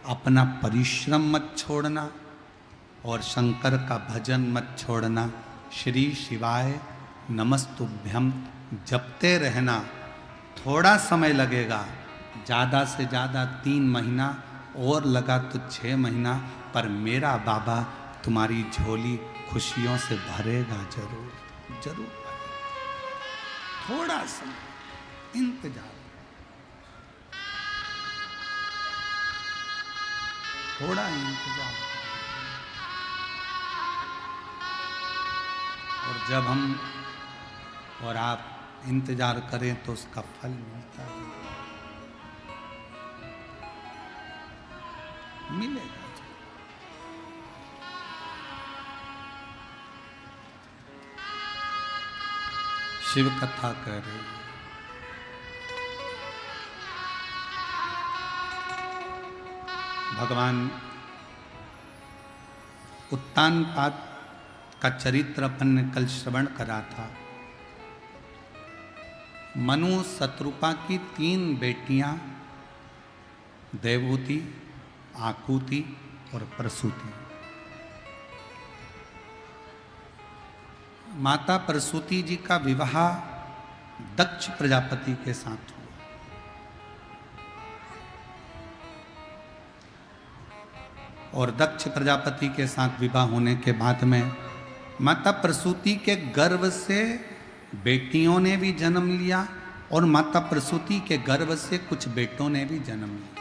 अपना परिश्रम मत छोड़ना और शंकर का भजन मत छोड़ना। श्री शिवाय नमस्तुभ्यम जपते रहना। थोड़ा समय लगेगा, ज़्यादा से ज़्यादा 3 महीना और लगा तो 6 महीना, पर मेरा बाबा तुम्हारी झोली खुशियों से भरेगा जरूर, जरूर। थोड़ा समय इंतजार, थोड़ा इंतजार। और जब हम और आप इंतजार करें तो उसका फल मिलता है, मिलेगा। शिव कथा कह रहे हैं। भगवान उत्तानपाद का चरित्र अपन ने कल श्रवण करा था। मनु शत्रुपा की 3 बेटियां देवहूति, आकुति और प्रसूति। माता प्रसूति जी का विवाह दक्ष प्रजापति के साथ हुआ। और दक्ष प्रजापति के साथ विवाह होने के बाद में माता प्रसूति के गर्भ से बेटियों ने भी जन्म लिया और माता प्रसूति के गर्भ से कुछ बेटों ने भी जन्म लिया।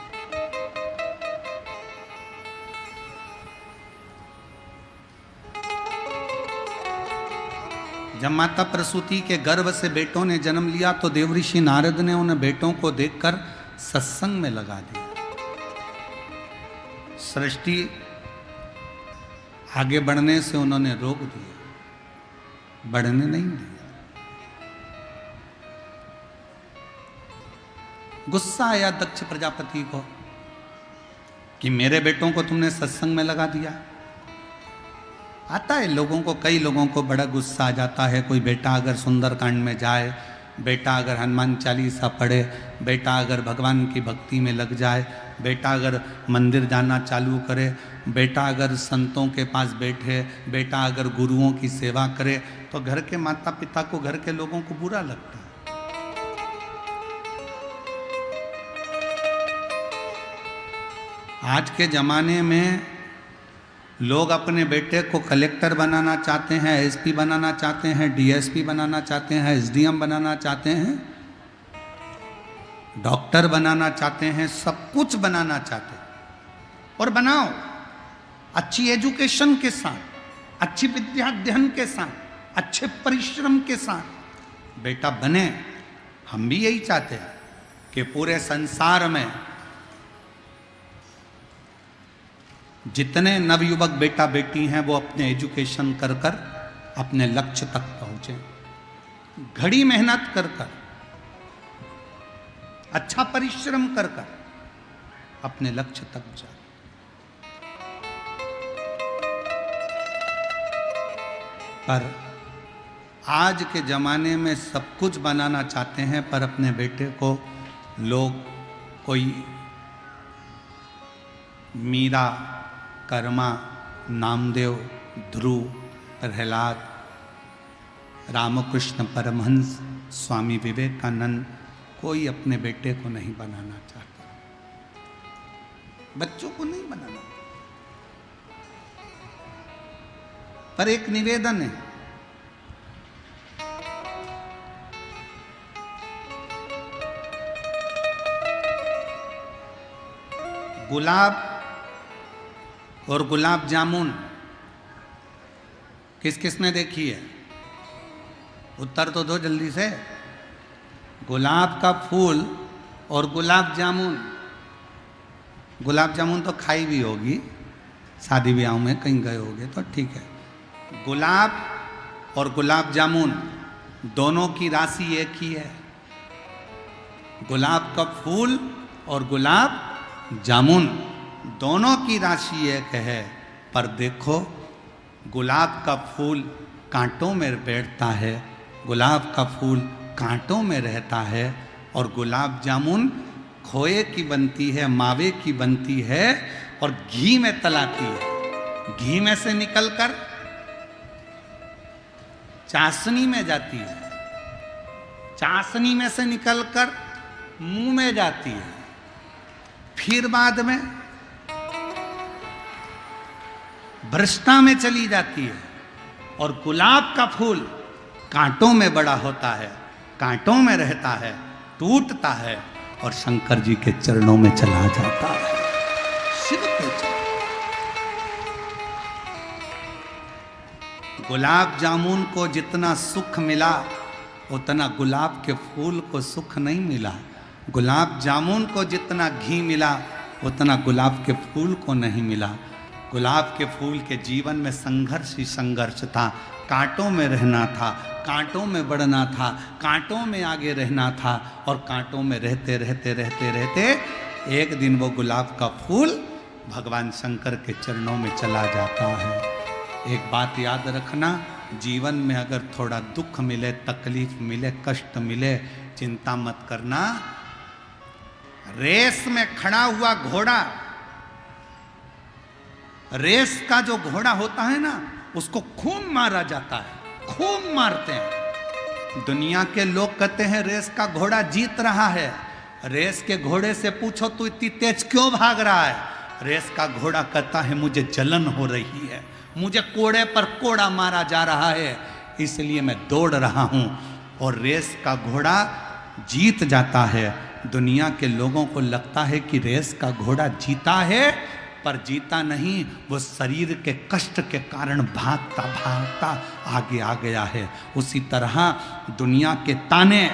जब माता प्रसूति के गर्भ से बेटों ने जन्म लिया तो देवऋषि नारद ने उन बेटों को देखकर सत्संग में लगा दिया। सृष्टि आगे बढ़ने से उन्होंने रोक दिया, बढ़ने नहीं दिया। गुस्सा आया दक्ष प्रजापति को कि मेरे बेटों को तुमने सत्संग में लगा दिया। आता है लोगों को, कई लोगों को बड़ा गुस्सा आ जाता है। कोई बेटा अगर सुंदरकांड में जाए, बेटा अगर हनुमान चालीसा पढ़े, बेटा अगर भगवान की भक्ति में लग जाए, बेटा अगर मंदिर जाना चालू करे, बेटा अगर संतों के पास बैठे, बेटा अगर गुरुओं की सेवा करे, तो घर के माता पिता को, घर के लोगों को बुरा लगता है। आज के ज़माने में लोग अपने बेटे को कलेक्टर बनाना चाहते हैं, एसपी बनाना चाहते हैं, डीएसपी बनाना चाहते हैं, एसडीएम बनाना चाहते हैं, डॉक्टर बनाना चाहते हैं, सब कुछ बनाना चाहते हैं। और बनाओ अच्छी एजुकेशन के साथ, अच्छी विद्याध्ययन के साथ, अच्छे परिश्रम के साथ बेटा बने। हम भी यही चाहते हैं कि पूरे संसार में जितने नवयुवक बेटा बेटी हैं वो अपने एजुकेशन कर कर अपने लक्ष्य तक पहुंचे, घड़ी मेहनत कर कर, अच्छा परिश्रम कर कर अपने लक्ष्य तक जाए। पर आज के जमाने में सब कुछ बनाना चाहते हैं, पर अपने बेटे को लोग कोई मीरा, कर्मा, नामदेव, ध्रुव, प्रहलाद, रामकृष्ण परमहंस, स्वामी विवेकानंद, कोई अपने बेटे को नहीं बनाना चाहता, बच्चों को नहीं बनाना। पर एक निवेदन है, गुलाब और गुलाब जामुन किस किस ने देखी है? उत्तर तो दो जल्दी से। गुलाब का फूल और गुलाब जामुन, गुलाब जामुन तो खाई भी होगी, शादी ब्याह में कहीं गए होगे तो ठीक है। गुलाब और गुलाब जामुन दोनों की राशि एक ही है। गुलाब का फूल और गुलाब जामुन दोनों की राशि एक है, पर देखो गुलाब का फूल कांटों में बैठता है, गुलाब का फूल कांटों में रहता है, और गुलाब जामुन खोए की बनती है, मावे की बनती है और घी में तलाती है। घी में से निकलकर चाशनी में जाती है, चाशनी में से निकलकर मुंह में जाती है, फिर बाद में भ्रष्टा में चली जाती है। और गुलाब का फूल कांटों में बड़ा होता है, कांटों में रहता है, टूटता है और शंकर जी के चरणों में चला जाता है, शिव के चरणों। गुलाब जामुन को जितना सुख मिला उतना गुलाब के फूल को सुख नहीं मिला। गुलाब जामुन को जितना घी मिला उतना गुलाब के फूल को नहीं मिला। गुलाब के फूल के जीवन में संघर्ष ही संघर्ष था, कांटों में रहना था, कांटों में बढ़ना था, कांटों में आगे रहना था, और कांटों में रहते रहते रहते रहते एक दिन वो गुलाब का फूल भगवान शंकर के चरणों में चला जाता है। एक बात याद रखना, जीवन में अगर थोड़ा दुख मिले, तकलीफ मिले, कष्ट मिले, चिंता मत करना। रेस में खड़ा हुआ घोड़ा, रेस का जो घोड़ा होता है ना, उसको खूब मारा जाता है, खूब मारते हैं। दुनिया के लोग कहते हैं रेस का घोड़ा जीत रहा है। रेस के घोड़े से पूछो तू इतनी तेज क्यों भाग रहा है? रेस का घोड़ा कहता है मुझे जलन हो रही है, मुझे कोड़े पर कोड़ा मारा जा रहा है, इसलिए मैं दौड़ रहा हूं। और रेस का घोड़ा जीत जाता है। दुनिया के लोगों को लगता है कि रेस का घोड़ा जीता है, पर जीता नहीं, वो शरीर के कष्ट के कारण भागता भागता आगे आ गया है। उसी तरह दुनिया के ताने,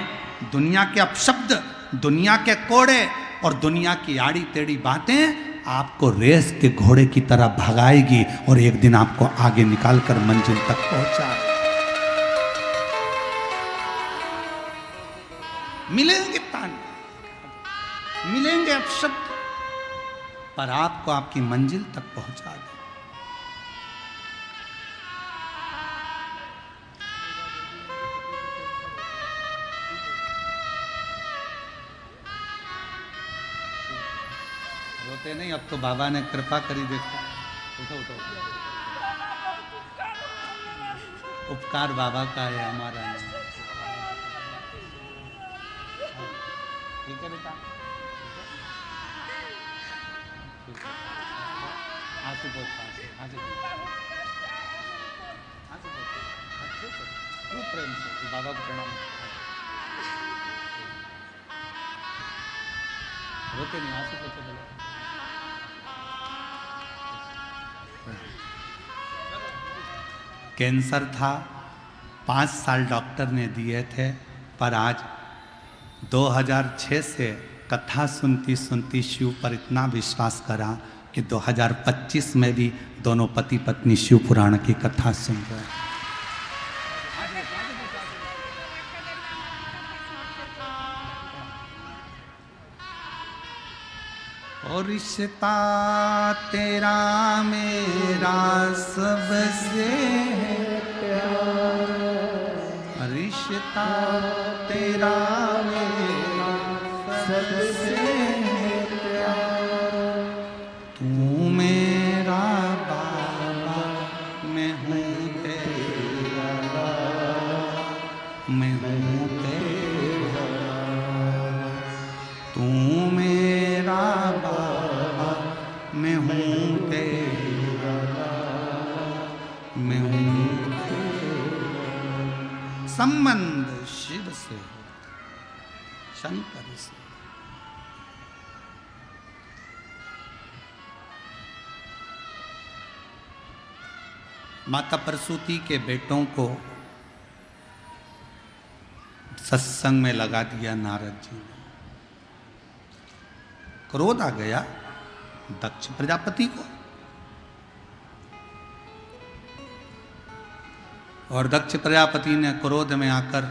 दुनिया के अपशब्द, दुनिया के कोड़े और दुनिया की आड़ी टेढ़ी बातें आपको रेस के घोड़े की तरह भगाएगी और एक दिन आपको आगे निकालकर मंजिल तक पहुंचा। मिलेंगे ताने, मिलेंगे अपशब्द, पर आपको आपकी मंजिल तक पहुंचा दे। रोते नहीं, अब तो बाबा ने कृपा करी। देखो उठो उठो, उपकार बाबा का है, हमारा नहीं। ठीक है बेटा, आंसू पोछ, आंसू खूब प्रेम से बाबा को प्रणाम। रोते नहीं, आंसू पोछो बोलो। कैंसर था, 5 साल डॉक्टर ने दिए थे, पर आज 2006 से कथा सुनती सुनती शिव पर इतना विश्वास करा कि 2025 में भी दोनों पति पत्नी शिव पुराण की कथा सुन रहे हैं। और रिश्ता तेरा मेरा सबसे है प्यारा, रिश्ता तेरा मेरा सबसे है प्यारा। तू मेरा बाबा, मैं हूँ तेरा, मैं हूँ तेरा। तू मेरा बाबा, मैं हूँ तेरा, मैं हूँ तेरा। संबंध शिव से, शंकर से। माता प्रसूति के बेटों को सत्संग में लगा दिया नारद जी ने। क्रोध आ गया दक्ष प्रजापति को, और दक्ष प्रजापति ने क्रोध में आकर,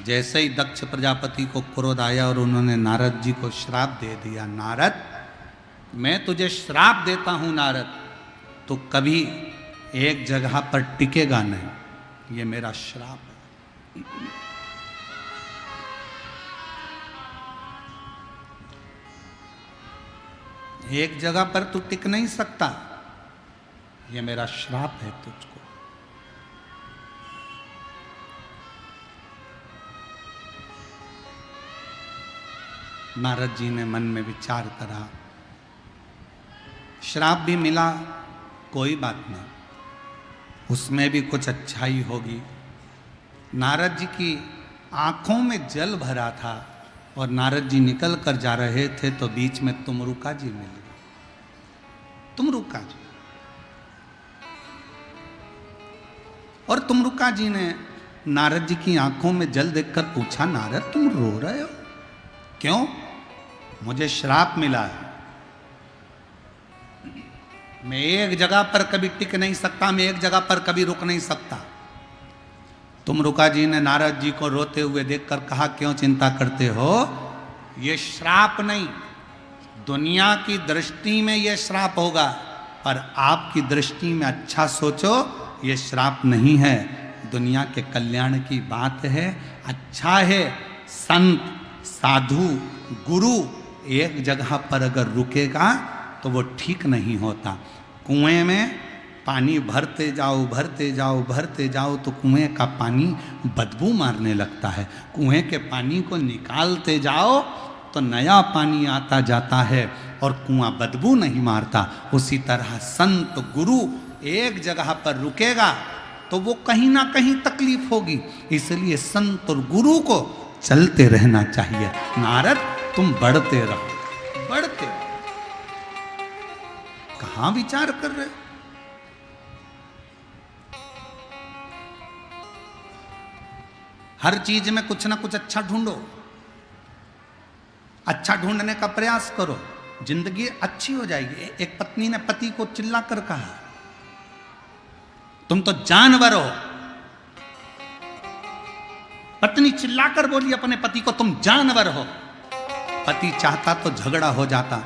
जैसे ही दक्ष प्रजापति को क्रोध आया और उन्होंने नारद जी को श्राप दे दिया, नारद मैं तुझे श्राप देता हूं नारद, तो कभी एक जगह पर टिकेगा नहीं, ये मेरा श्राप है। एक जगह पर तू टिक नहीं सकता, ये मेरा श्राप है तुझको। नारद जी ने मन में विचार करा, श्राप भी मिला, कोई बात नहीं, उसमें भी कुछ अच्छाई होगी। नारद जी की आंखों में जल भरा था और नारद जी निकल कर जा रहे थे तो बीच में तुमरुका जी मिले। तुमरुका जी, और तुमरुका जी ने नारद जी की आंखों में जल देखकर पूछा, नारद तुम रो रहे हो क्यों? मुझे श्राप मिला है, मैं एक जगह पर कभी टिक नहीं सकता, मैं एक जगह पर कभी रुक नहीं सकता। तुमरुका जी ने नारद जी को रोते हुए देखकर कहा, क्यों चिंता करते हो? ये श्राप नहीं, दुनिया की दृष्टि में ये श्राप होगा, पर आपकी दृष्टि में अच्छा सोचो, ये श्राप नहीं है, दुनिया के कल्याण की बात है। अच्छा है संत साधु गुरु एक जगह पर अगर रुकेगा तो वो ठीक नहीं होता। कुएं में पानी भरते जाओ भरते जाओ भरते जाओ तो कुएं का पानी बदबू मारने लगता है। कुएं के पानी को निकालते जाओ तो नया पानी आता जाता है और कुआं बदबू नहीं मारता। उसी तरह संत गुरु एक जगह पर रुकेगा तो वो कहीं ना कहीं तकलीफ होगी। इसलिए संत और गुरु को चलते रहना चाहिए। नारद तुम बढ़ते रहो, बढ़ते रहो। कहां विचार कर रहे हो? हर चीज में कुछ ना कुछ अच्छा ढूंढो, अच्छा ढूंढने का प्रयास करो, जिंदगी अच्छी हो जाएगी। एक पत्नी ने पति को चिल्ला कर कहा, तुम तो जानवर हो। पत्नी चिल्लाकर बोली अपने पति को, तुम जानवर हो। पति चाहता तो झगड़ा हो जाता,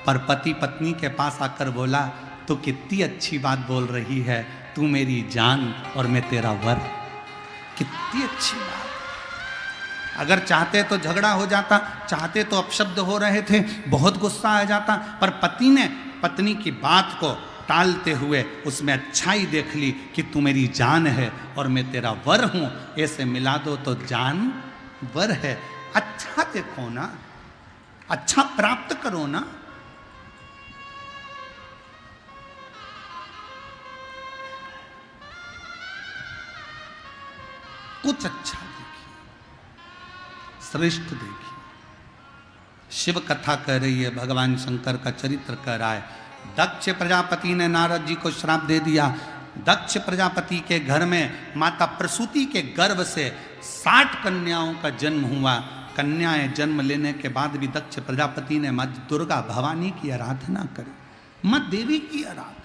पर पति पत्नी के पास आकर बोला, तू कितनी अच्छी बात बोल रही है, तू मेरी जान और मैं तेरा वर। कितनी अच्छी बात। अगर चाहते तो झगड़ा हो जाता, चाहते तो अपशब्द हो रहे थे, बहुत गुस्सा आ जाता, पर पति ने पत्नी की बात को टालते हुए उसमें अच्छाई देख ली कि तू मेरी जान है और मैं तेरा वर हूं। ऐसे मिला दो तो जान वर है। अच्छा देखो ना, अच्छा प्राप्त करो ना। कुछ अच्छा देखिए, श्रेष्ठ देखिए। शिव कथा कह रही है, भगवान शंकर का चरित्र कह रहा है। दक्ष प्रजापति ने नारद जी को श्राप दे दिया। दक्ष प्रजापति के घर में माता प्रसूति के गर्भ से 60 कन्याओं का जन्म हुआ। कन्याएं जन्म लेने के बाद भी दक्ष प्रजापति ने मां दुर्गा भवानी की आराधना करी, मां देवी की आराधना,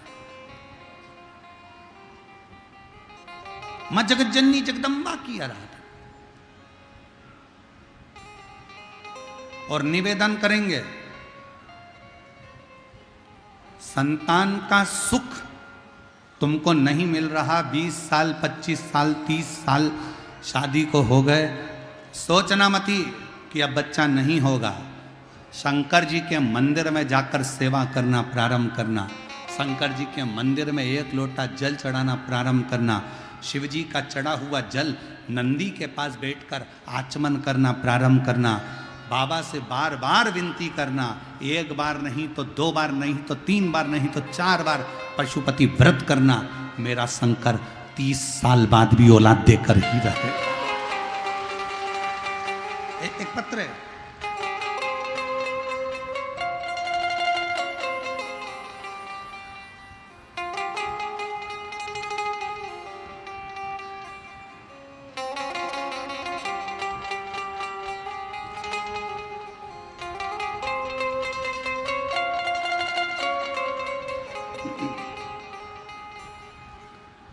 मां जगज्जननी जगदम्बा की आराधना। और निवेदन करेंगे, संतान का सुख तुमको नहीं मिल रहा, 20 साल 25 साल 30 साल शादी को हो गए, सोचना मती कि अब बच्चा नहीं होगा। शंकर जी के मंदिर में जाकर सेवा करना प्रारंभ करना, शंकर जी के मंदिर में 1 लोटा जल चढ़ाना प्रारंभ करना, शिव जी का चढ़ा हुआ जल नंदी के पास बैठकर आचमन करना प्रारंभ करना, बाबा से बार बार विनती करना, 1 बार नहीं तो 2 बार नहीं तो 3 बार नहीं तो 4 बार पशुपति व्रत करना। मेरा शंकर 30 साल बाद भी औलाद देकर ही रहे। एक पत्र है,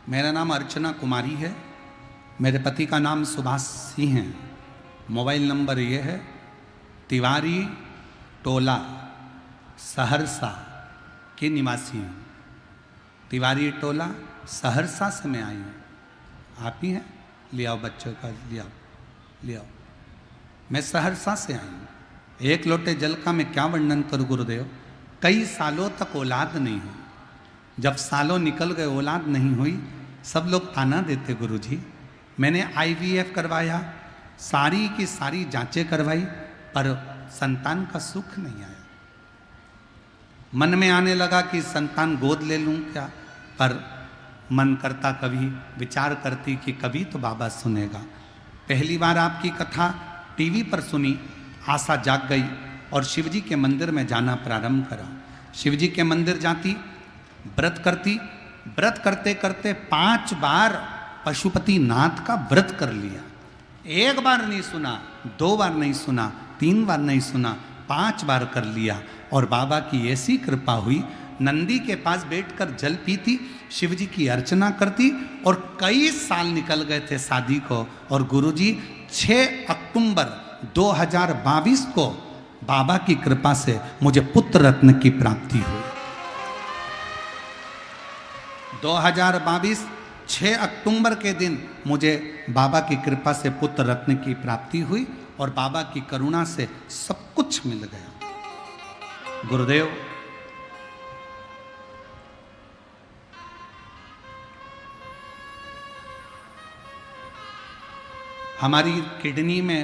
मेरा नाम अर्चना कुमारी है, मेरे पति का नाम सुभाष सिंह है। मोबाइल नंबर ये है, तिवारी टोला सहरसा के निवासी हूँ। तिवारी टोला सहरसा से मैं आई हूँ। आप ही हैं? ले आओ बच्चों का, ले आओ ले आओ। मैं सहरसा से आई हूँ। 1 लोटे जल का मैं क्या वर्णन करूँ गुरुदेव। कई सालों तक औलाद नहीं हुई। जब सालों निकल गए औलाद नहीं हुई, सब लोग ताना देते गुरुजी। मैंने IVF करवाया, सारी की सारी जांचें करवाई, पर संतान का सुख नहीं आया। मन में आने लगा कि संतान गोद ले लूं क्या, पर मन करता कभी, विचार करती कि कभी तो बाबा सुनेगा। पहली बार आपकी कथा टीवी पर सुनी, आशा जाग गई और शिवजी के मंदिर में जाना प्रारंभ करा। शिवजी के मंदिर जाती, व्रत करती, व्रत करते करते 5 बार पशुपति नाथ का व्रत कर लिया। 1 बार नहीं सुना, 2 बार नहीं सुना, 3 बार नहीं सुना, 5 बार कर लिया। और बाबा की ऐसी कृपा हुई, नंदी के पास बैठकर जल पीती, शिव जी की अर्चना करती, और कई साल निकल गए थे शादी को। और गुरुजी 6 अक्टूबर 2022 को बाबा की कृपा से मुझे पुत्र रत्न की प्राप्ति हुई। 2022 6 अक्टूबर के दिन मुझे बाबा की कृपा से पुत्र रत्न की प्राप्ति हुई और बाबा की करुणा से सब कुछ मिल गया। गुरुदेव, हमारी किडनी में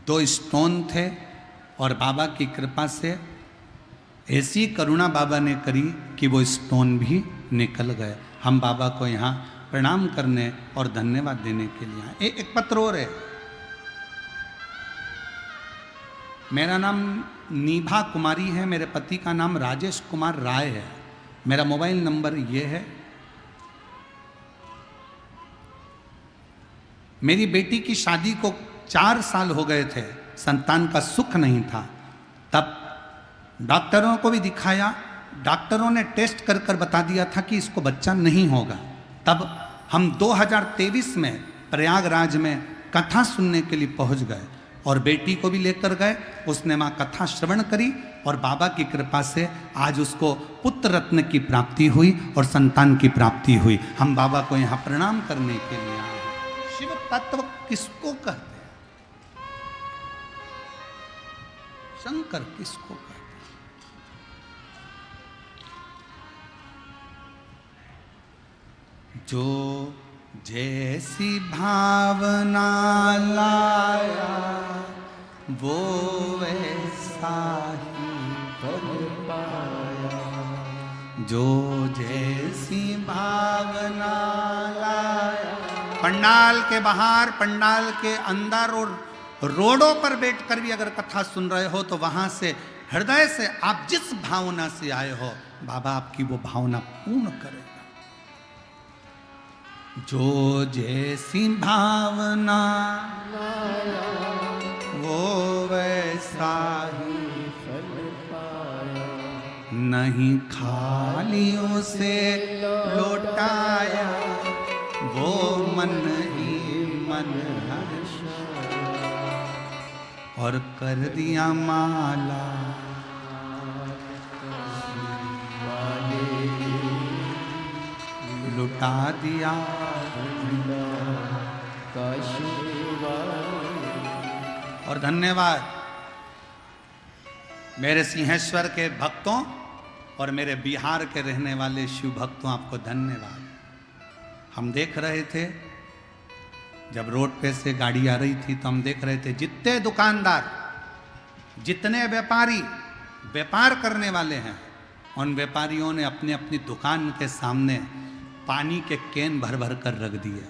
2 स्टोन थे और बाबा की कृपा से ऐसी करुणा बाबा ने करी कि वो स्टोन भी निकल गए। हम बाबा को यहाँ प्रणाम करने और धन्यवाद देने के लिए आए। एक पत्र और है। मेरा नाम नीभा कुमारी है, मेरे पति का नाम राजेश कुमार राय है। मेरा मोबाइल नंबर ये है। मेरी बेटी की शादी को 4 साल हो गए थे, संतान का सुख नहीं था। तब डॉक्टरों को भी दिखाया, डॉक्टरों ने टेस्ट कर कर बता दिया था कि इसको बच्चा नहीं होगा। तब हम 2023 में प्रयागराज में कथा सुनने के लिए पहुंच गए और बेटी को भी लेकर गए। उसने वहाँ कथा श्रवण करी और बाबा की कृपा से आज उसको पुत्र रत्न की प्राप्ति हुई और संतान की प्राप्ति हुई। हम बाबा को यहाँ प्रणाम करने के लिए आए। शिव तत्व किसको कहते हैं? शंकर किसको कहते हैं? जो जैसी भावना लाया वो वैसा ही फल पाया। जो जैसी भावना लाया। पंडाल के बाहर, पंडाल के अंदर और रोडों पर बैठकर भी अगर कथा सुन रहे हो तो वहां से हृदय से आप जिस भावना से आए हो, बाबा आपकी वो भावना पूर्ण करेगा। जो जैसी भावना लाया वो वैसा ही फल पाया। नहीं खाली उसे लौटाया वो मन ही मन हर्षाया। और कर दिया माला लुटा दिया और धन्यवाद मेरे सिंहेश्वर के भक्तों और मेरे बिहार के रहने वाले शिव भक्तों, आपको धन्यवाद। हम देख रहे थे जब रोड पे से गाड़ी आ रही थी तो हम देख रहे थे जितने दुकानदार, जितने व्यापारी व्यापार करने वाले हैं, उन व्यापारियों ने अपनी अपनी दुकान के सामने पानी के कैन भर भर कर रख दिए।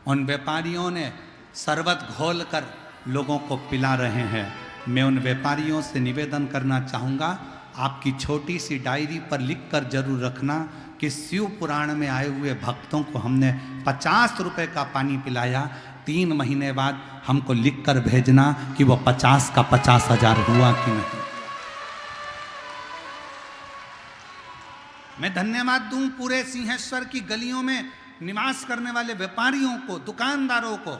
उन व्यापारियों ने शरबत घोल कर लोगों को पिला रहे हैं। मैं उन व्यापारियों से निवेदन करना चाहूँगा, आपकी छोटी सी डायरी पर लिख कर जरूर रखना कि शिव पुराण में आए हुए भक्तों को हमने 50 रुपए का पानी पिलाया। 3 महीने बाद हमको लिख कर भेजना कि वो 50 का 50,000 हुआ कि नहीं। मैं धन्यवाद दूं पूरे सिंहेश्वर की गलियों में निवास करने वाले व्यापारियों को, दुकानदारों को,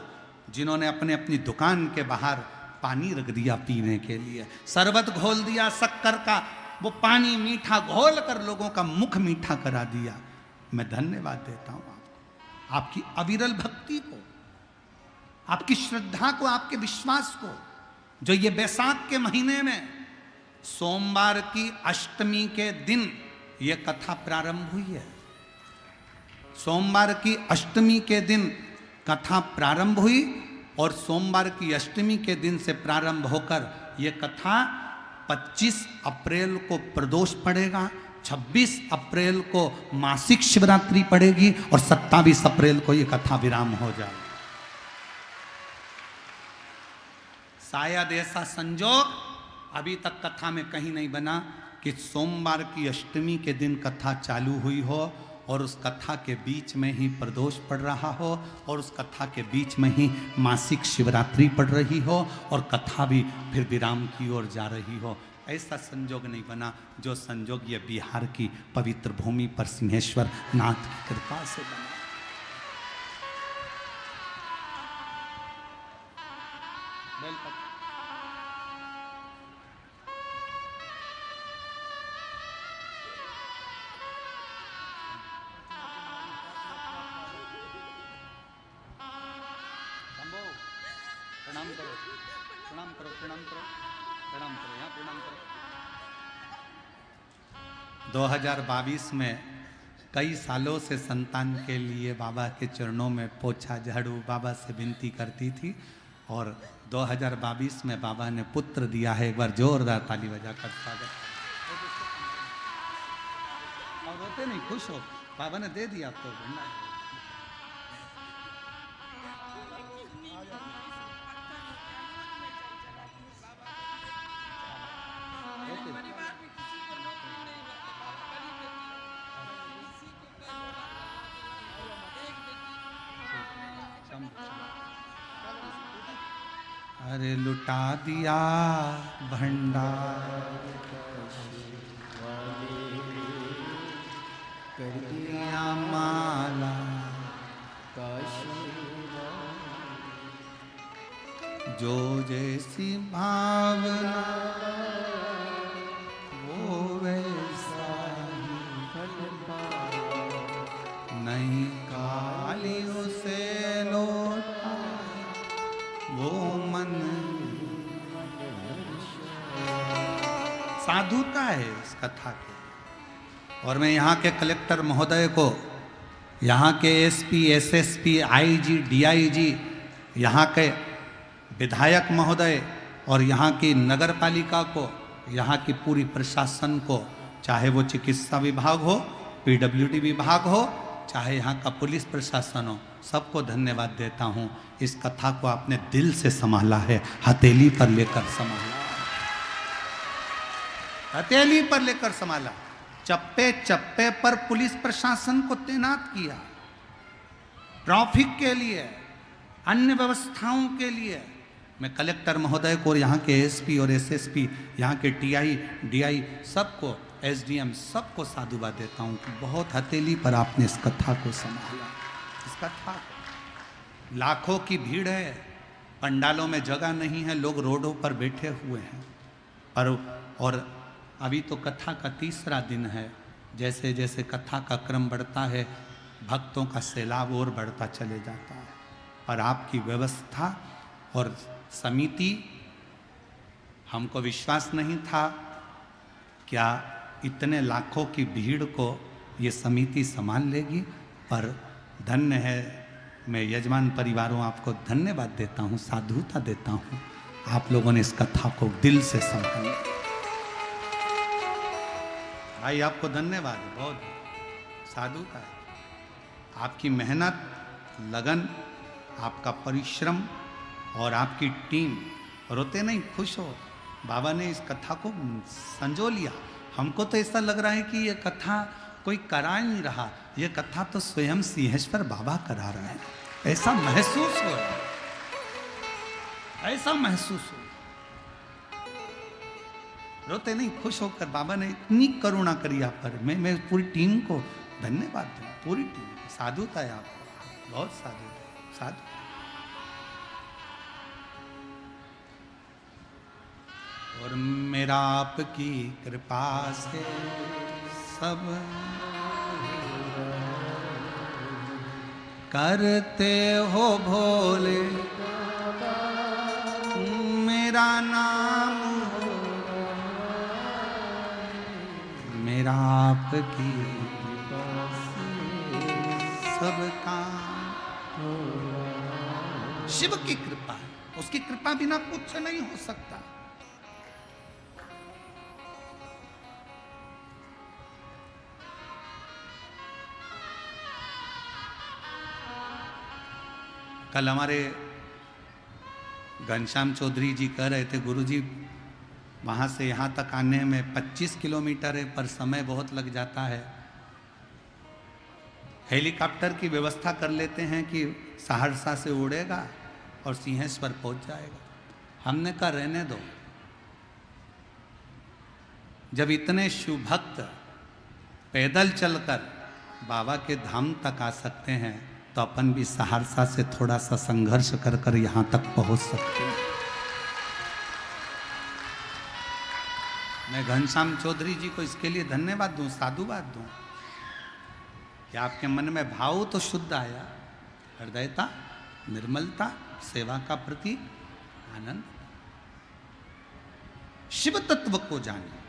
जिन्होंने अपने अपनी दुकान के बाहर पानी रख दिया पीने के लिए, शरबत घोल दिया, शक्कर का वो पानी मीठा घोल कर लोगों का मुख मीठा करा दिया। मैं धन्यवाद देता हूं आपको, आपकी अविरल भक्ति को, आपकी श्रद्धा को, आपके विश्वास को, जो ये बैसाख के महीने में सोमवार की अष्टमी के दिन ये कथा प्रारंभ हुई है। सोमवार की अष्टमी के दिन कथा प्रारंभ हुई और सोमवार की अष्टमी के दिन से प्रारंभ होकर ये कथा 25 अप्रैल को प्रदोष पड़ेगा, 26 अप्रैल को मासिक शिवरात्रि पड़ेगी और 27 अप्रैल को ये कथा विराम हो जाएगी। शायद ऐसा संजोग अभी तक कथा में कहीं नहीं बना कि सोमवार की अष्टमी के दिन कथा चालू हुई हो और उस कथा के बीच में ही प्रदोष पड़ रहा हो और उस कथा के बीच में ही मासिक शिवरात्रि पड़ रही हो और कथा भी फिर विराम की ओर जा रही हो। ऐसा संजोग नहीं बना जो संजोग ये बिहार की पवित्र भूमि पर सिंहेश्वर नाथ की कृपा से बना। करो, प्रणाम करो, प्रणाम करो, यहाँ प्रणाम करो। 2022 में कई सालों से संतान के लिए बाबा के चरणों में पोछा झाड़ू बाबा से विनती करती थी और 2022 में बाबा ने पुत्र दिया है। एक बार जोरदार ताली बजाकर स्वागत। और रोते नहीं, खुश हो, बाबा ने दे दिया आपको भंडार। अरे लुटा दिया भंडार, कर दिया माला, जो जैसी भावना वो वैसा ही फल पाए, नहीं काली उसे लौटा वो मन। साधुता है इस कथा की। और मैं यहाँ के कलेक्टर महोदय को, यहाँ के एसपी, एसएसपी, आईजी, डीआईजी, यहाँ के विधायक महोदय और यहाँ की नगर पालिका को, यहाँ की पूरी प्रशासन को, चाहे वो चिकित्सा विभाग हो, पीडब्ल्यूडी विभाग हो, चाहे यहाँ का पुलिस प्रशासन हो, सबको धन्यवाद देता हूँ। इस कथा को आपने दिल से संभाला है, हथेली पर लेकर संभाला, हथेली पर लेकर संभाला। चप्पे चप्पे पर पुलिस प्रशासन को तैनात किया, ट्रैफिक के लिए, अन्य व्यवस्थाओं के लिए। मैं कलेक्टर महोदय को और यहाँ के एसपी और एसएसपी, यहाँ के टीआई, डीआई, सबको, एसडीएम, सबको साधुवाद देता हूँ कि बहुत हथेली पर आपने इस कथा को संभाला। इस कथा को, लाखों की भीड़ है, पंडालों में जगह नहीं है, लोग रोडों पर बैठे हुए हैं, पर और अभी तो कथा का तीसरा दिन है। जैसे जैसे कथा का क्रम बढ़ता है, भक्तों का सैलाब और बढ़ता चले जाता है। और आपकी व्यवस्था और समिति, हमको विश्वास नहीं था क्या इतने लाखों की भीड़ को ये समिति संभाल लेगी, पर धन्य है। मैं यजमान परिवारों आपको धन्यवाद देता हूँ, साधुता देता हूँ, आप लोगों ने इस कथा को दिल से संभाला। भाई आपको धन्यवाद, बहुत साधुता है। आपकी मेहनत, लगन, आपका परिश्रम और आपकी टीम, रोते नहीं, खुश हो। बाबा ने इस कथा को संजो लिया। हमको तो ऐसा लग रहा है कि ये कथा कोई करा नहीं रहा, ये कथा तो स्वयं सिंहेश्वर बाबा करा रहे हैं। ऐसा महसूस हो रहा है, ऐसा महसूस हो। रोते नहीं, खुश होकर बाबा ने इतनी करुणा करी आप पर। मैं पूरी टीम को धन्यवाद दूं, पूरी टीम को। साधुता है आपको, बहुत साधु, साधु। और मेरा आपकी कृपा से सब करते हो भोले, मेरा नाम मेरा आपकी सब काम। शिव की कृपा है, उसकी कृपा बिना कुछ नहीं हो सकता। कल हमारे घनश्याम चौधरी जी कह रहे थे, गुरुजी वहाँ से यहाँ तक आने में 25 किलोमीटर है, पर समय बहुत लग जाता है। हेलीकॉप्टर की व्यवस्था कर लेते हैं कि सहरसा से उड़ेगा और सिंहेश्वर पहुँच जाएगा। हमने कहा रहने दो, जब इतने शिव भक्त पैदल चलकर बाबा के धाम तक आ सकते हैं, तो अपन भी सहरसा से थोड़ा सा संघर्ष कर कर यहाँ तक पहुँच सकते हैं। मैं घनश्याम चौधरी जी को इसके लिए धन्यवाद दूं, साधुवाद दूं कि आपके मन में भाव तो शुद्ध आया, हृदयता, निर्मलता, सेवा का प्रति आनंद। शिव तत्व को जानिए।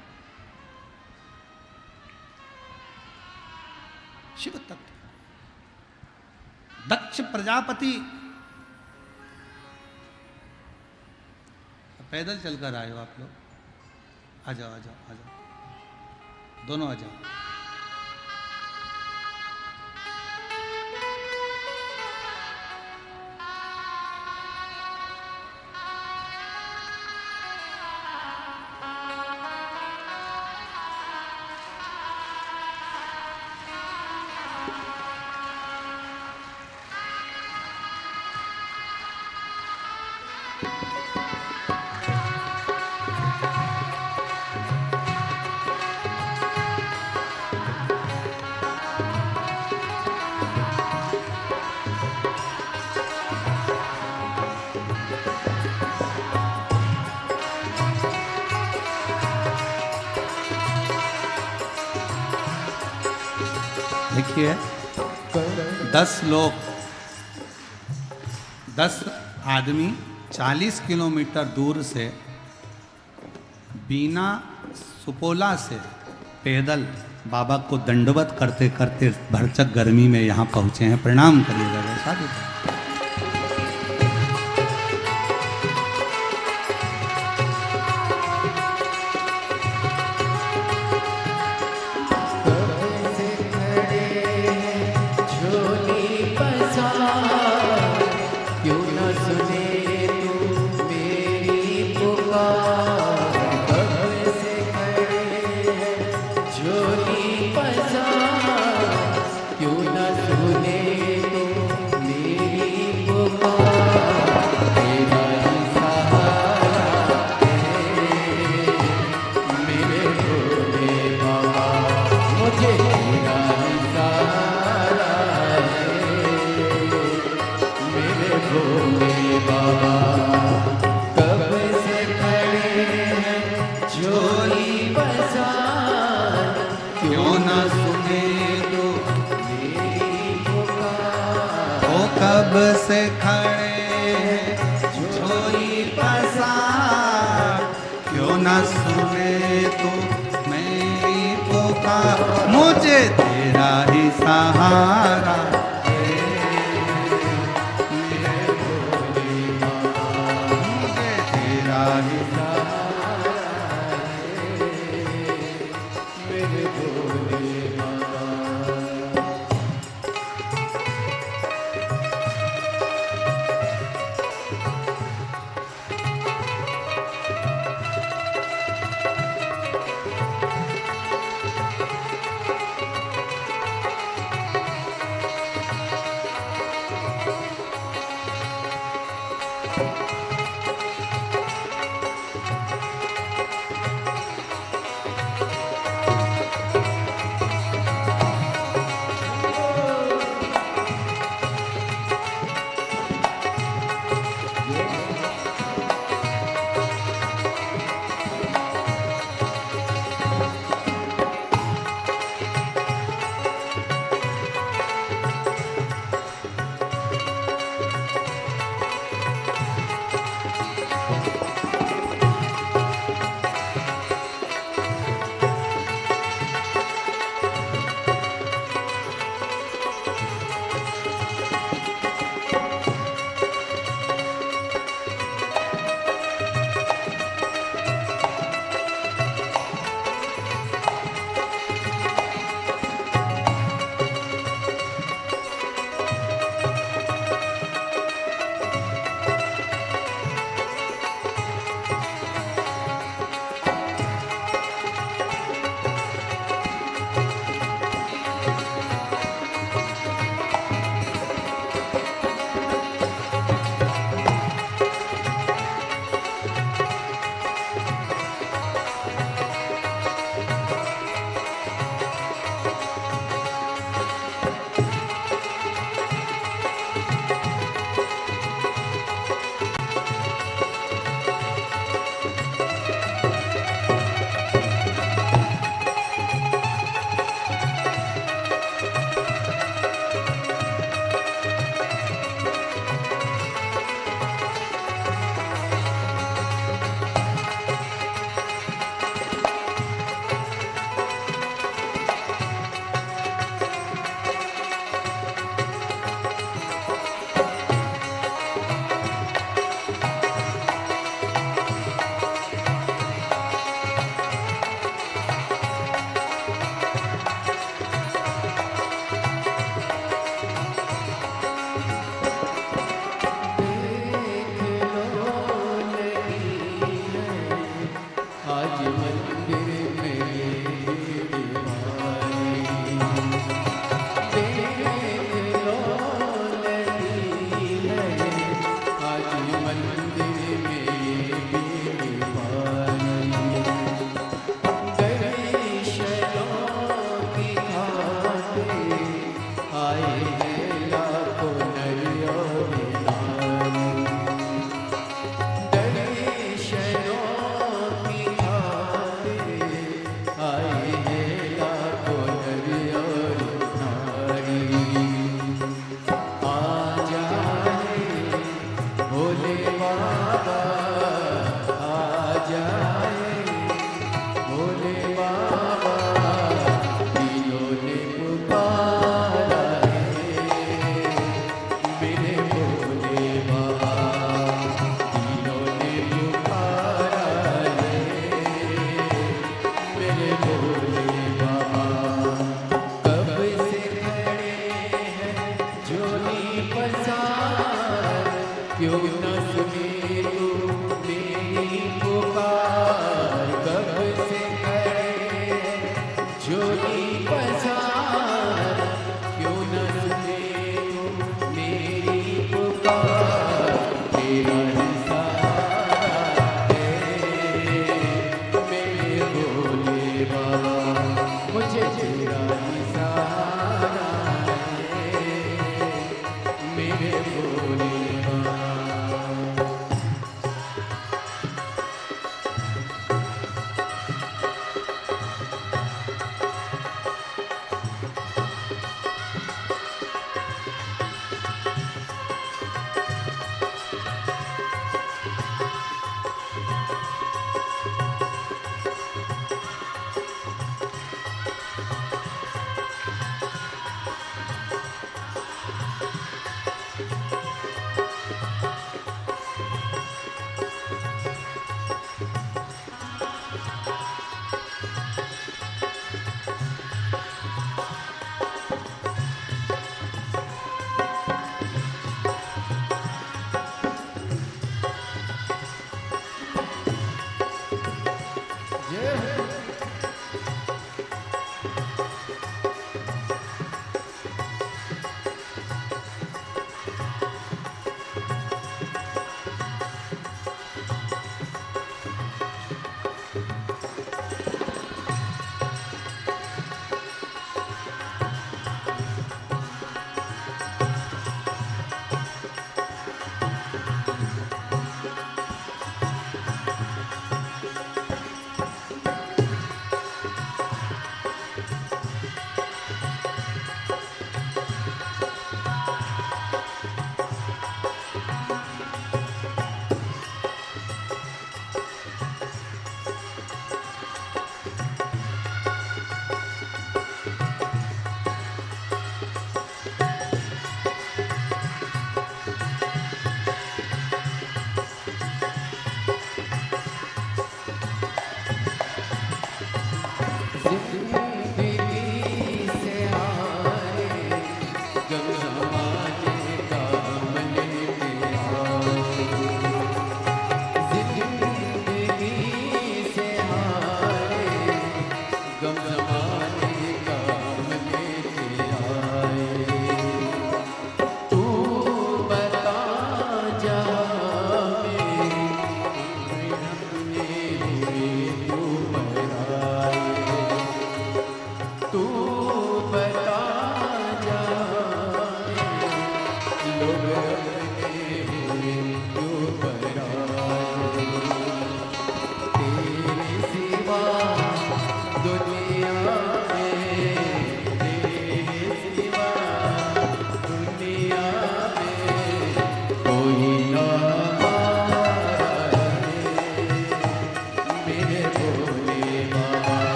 शिव तत्व। दक्ष प्रजापति पैदल चलकर आए हो आप लोग, आ जाओ आ जाओ आ जाओ, दोनों आ जाओ। देखिए 10 लोग 10 आदमी 40 किलोमीटर दूर से बिना सुपोला से पैदल बाबा को दंडवत करते करते भरचक गर्मी में यहाँ पहुँचे हैं। प्रणाम करिएगा साधु। कब से खड़े हैं झोली पसार, क्यों न सुने तू मेरी पुकार। मुझे तेरा ही सहारा है मेरे भोले बाबा, मुझे तेरा ही सहारा है मेरे भोले बाबा।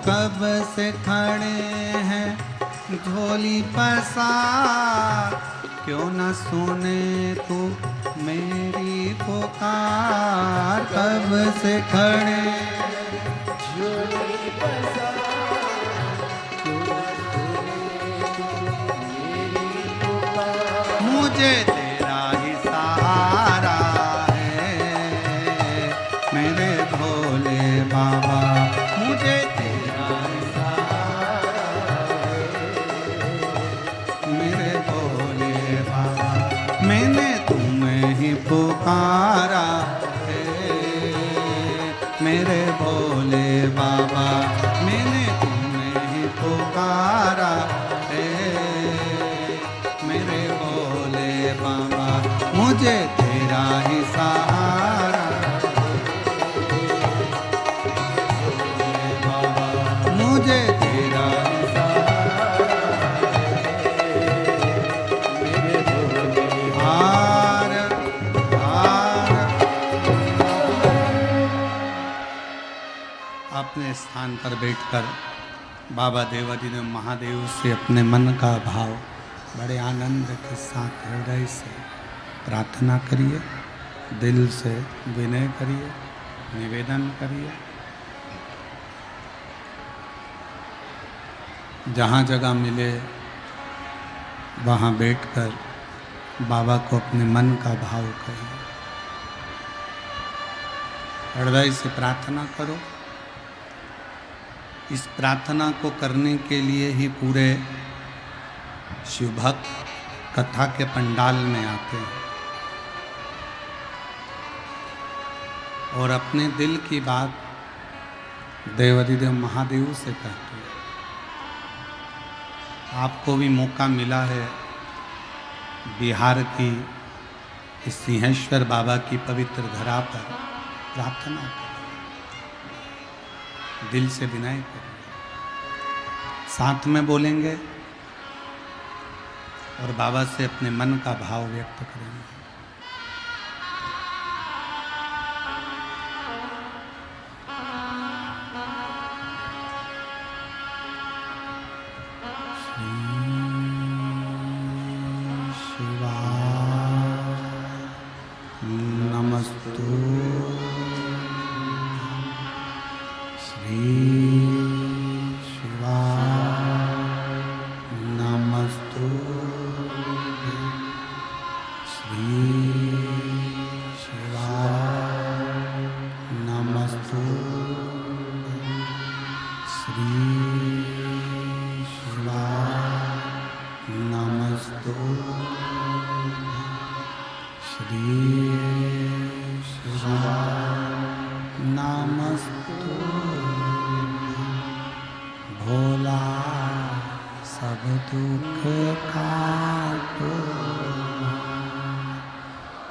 कब से खड़े हैं झोली पसार, क्यों न सुने तू मेरी पुकार। कब से खड़े झोली पसार, क्यों न सुने तू मेरी पुकार। मुझे तेरा ही सहारा है मेरे भोले बाबा, मुझे मैंने तुम्हें ही पुकारा है मेरे भोले बाबा, मैंने तुम्हें ही पुकारा है मेरे भोले बाबा। मुझे तेरा ही सहारा भोले बाबा, मुझे तेरा अपने स्थान पर बैठकर बाबा देवाधिदेव महादेव से अपने मन का भाव बड़े आनंद के साथ हृदय से प्रार्थना करिए, दिल से विनय करिए, निवेदन करिए। जहाँ जगह मिले वहाँ बैठकर बाबा को अपने मन का भाव करिए, हृदय से प्रार्थना करो। इस प्रार्थना को करने के लिए ही पूरे शिवभक्त कथा के पंडाल में आते हैं और अपने दिल की बात देवाधिदेव महादेव से कहते हैं। आपको भी मौका मिला है बिहार की इस सिंहेश्वर बाबा की पवित्र धरा पर प्रार्थना करें, दिल से विनय करें, साथ में बोलेंगे और बाबा से अपने मन का भाव व्यक्त करेंगे। भोला सब दुख काटो,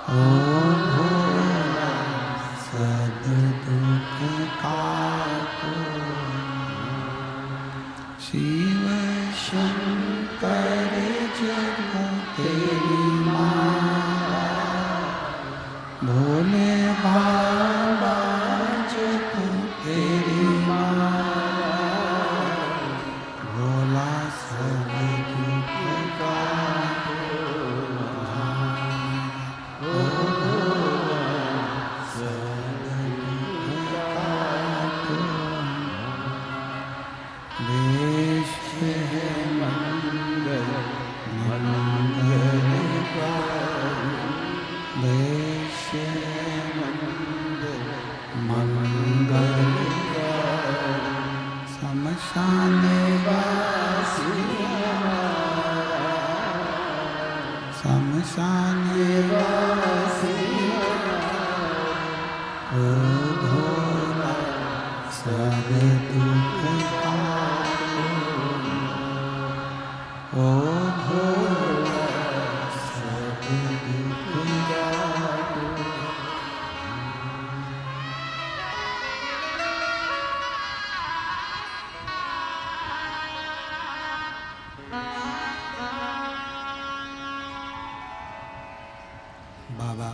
ओ भोला सब दुख काटो। शिव शंकर जग तेरी माला, भोले बाबा जग तेरी माला, भोला सब दुख काटो, ओ भोला सब दुख काटो। देश है मंगल मंगल देश है मंगल मंगल शमशान वासी शमशान वासी, ओ सब दुख ओ भोला सब दुख बाबा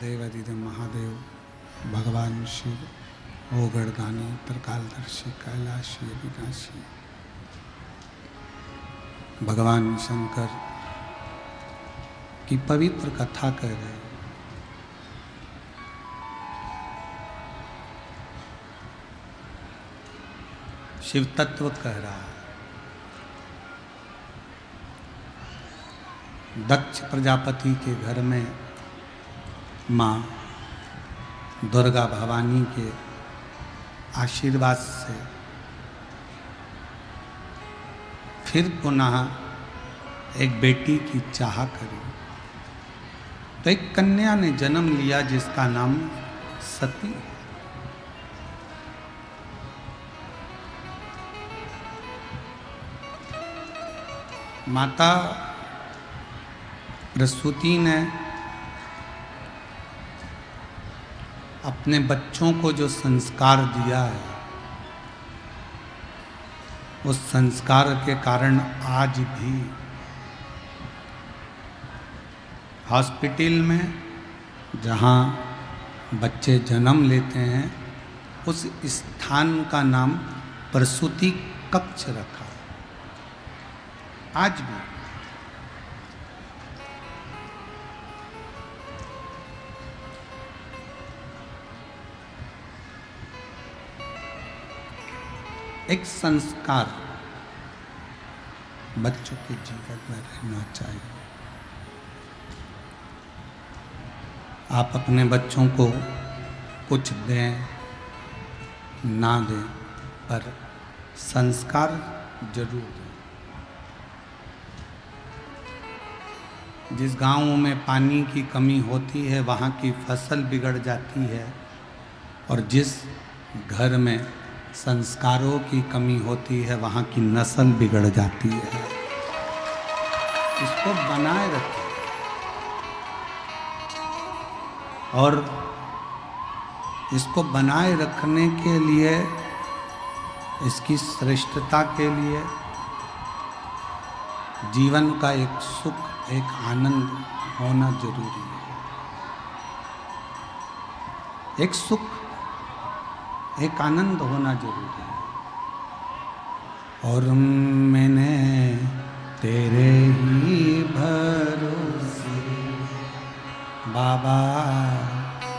देवादिदेव महादेव भगवान शिव ओगड़दानी त्रिकालदर्शी कैलाशी अविनाशी भगवान शंकर की पवित्र कथा कह रहे हैं। शिव तत्व कह रहा है। दक्ष प्रजापति के घर में माँ दुर्गा भवानी के आशीर्वाद से फिर पुनः एक बेटी की चाह करी तो एक कन्या ने जन्म लिया जिसका नाम सती है। माता प्रसूति ने अपने बच्चों को जो संस्कार दिया है उस संस्कार के कारण आज भी हॉस्पिटल में जहाँ बच्चे जन्म लेते हैं उस स्थान का नाम प्रसूति कक्ष रखा है। आज भी एक संस्कार बच्चों के जीवन में रहना चाहिए। आप अपने बच्चों को कुछ दें ना दें पर संस्कार जरूर दें। जिस गांव में पानी की कमी होती है वहाँ की फसल बिगड़ जाती है और जिस घर में संस्कारों की कमी होती है वहाँ की नस्ल बिगड़ जाती है। इसको बनाए रखें और इसको बनाए रखने के लिए इसकी श्रेष्ठता के लिए जीवन का एक सुख एक आनंद होना जरूरी है। एक सुख एक आनंद होना जरूरी है। और मैंने तेरे ही भरोसे बाबा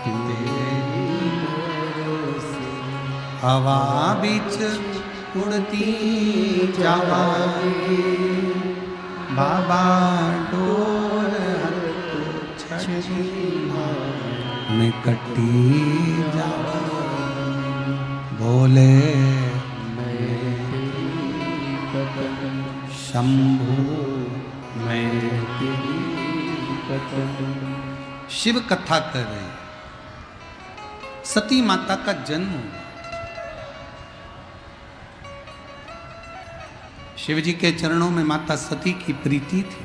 तेरे ही भरोसे हवा बीच उड़ती जावांगी बाबा डोर छठी में कटी जावा बोले शंभु मैं शिव कथा कर रहे हैं। सती माता का जन्म शिव जी के चरणों में माता सती की प्रीति थी।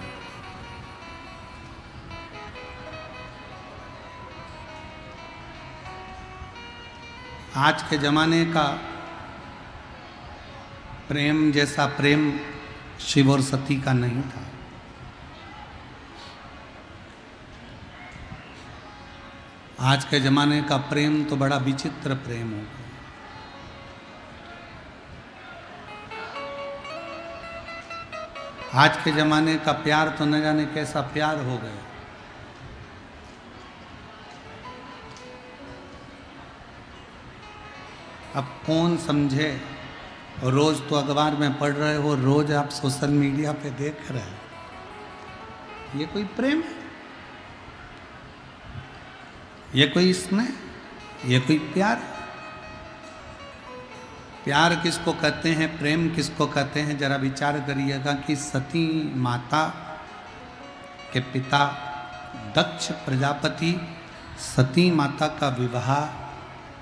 आज के जमाने का प्रेम जैसा प्रेम शिव और सती का नहीं था। आज के जमाने का प्रेम तो बड़ा विचित्र प्रेम हो गया। आज के जमाने का प्यार तो न जाने कैसा प्यार हो गया। अब कौन समझे। और रोज तो अखबार में पढ़ रहे हो, रोज आप सोशल मीडिया पे देख रहे हो। ये कोई प्रेम है? ये कोई स्नेह? ये कोई प्यार? प्यार किसको कहते हैं, प्रेम किसको कहते हैं? जरा विचार करिएगा कि सती माता के पिता दक्ष प्रजापति सती माता का विवाह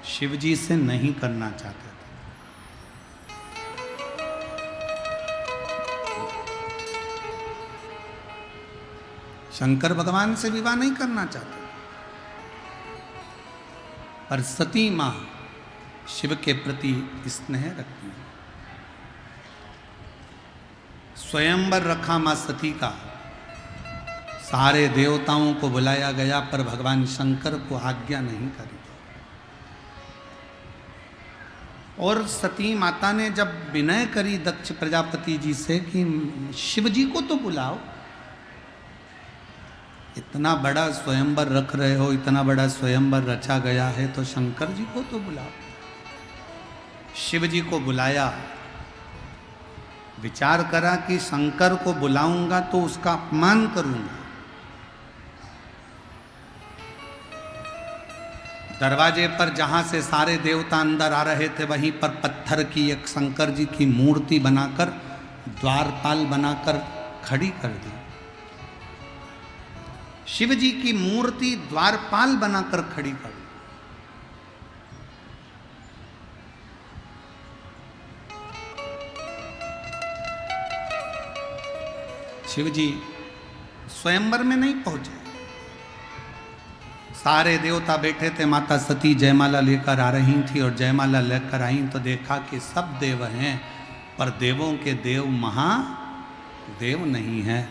शिव जी से नहीं करना चाहते थे। शंकर भगवान से विवाह नहीं करना चाहते, पर सती मां शिव के प्रति स्नेह रखती है। स्वयंवर रखा मां सती का, सारे देवताओं को बुलाया गया, पर भगवान शंकर को आज्ञा नहीं करी। और सती माता ने जब विनय करी दक्ष प्रजापति जी से कि शिव जी को तो बुलाओ, इतना बड़ा स्वयंवर रख रहे हो, इतना बड़ा स्वयंवर रचा गया है, तो शंकर जी को तो बुलाओ। शिव जी को बुलाया, विचार करा कि शंकर को बुलाऊंगा तो उसका अपमान करूंगा। दरवाजे पर जहां से सारे देवता अंदर आ रहे थे, वहीं पर पत्थर की एक शंकर जी की मूर्ति बनाकर, द्वारपाल बनाकर खड़ी कर दी। शिव जी की मूर्ति द्वारपाल बनाकर खड़ी कर दी। शिव जी स्वयंवर में नहीं पहुंचे, सारे देवता बैठे थे। माता सती जयमाला लेकर आ रही थी, और जयमाला लेकर आई तो देखा कि सब देव हैं, पर देवों के देव महादेव नहीं हैं।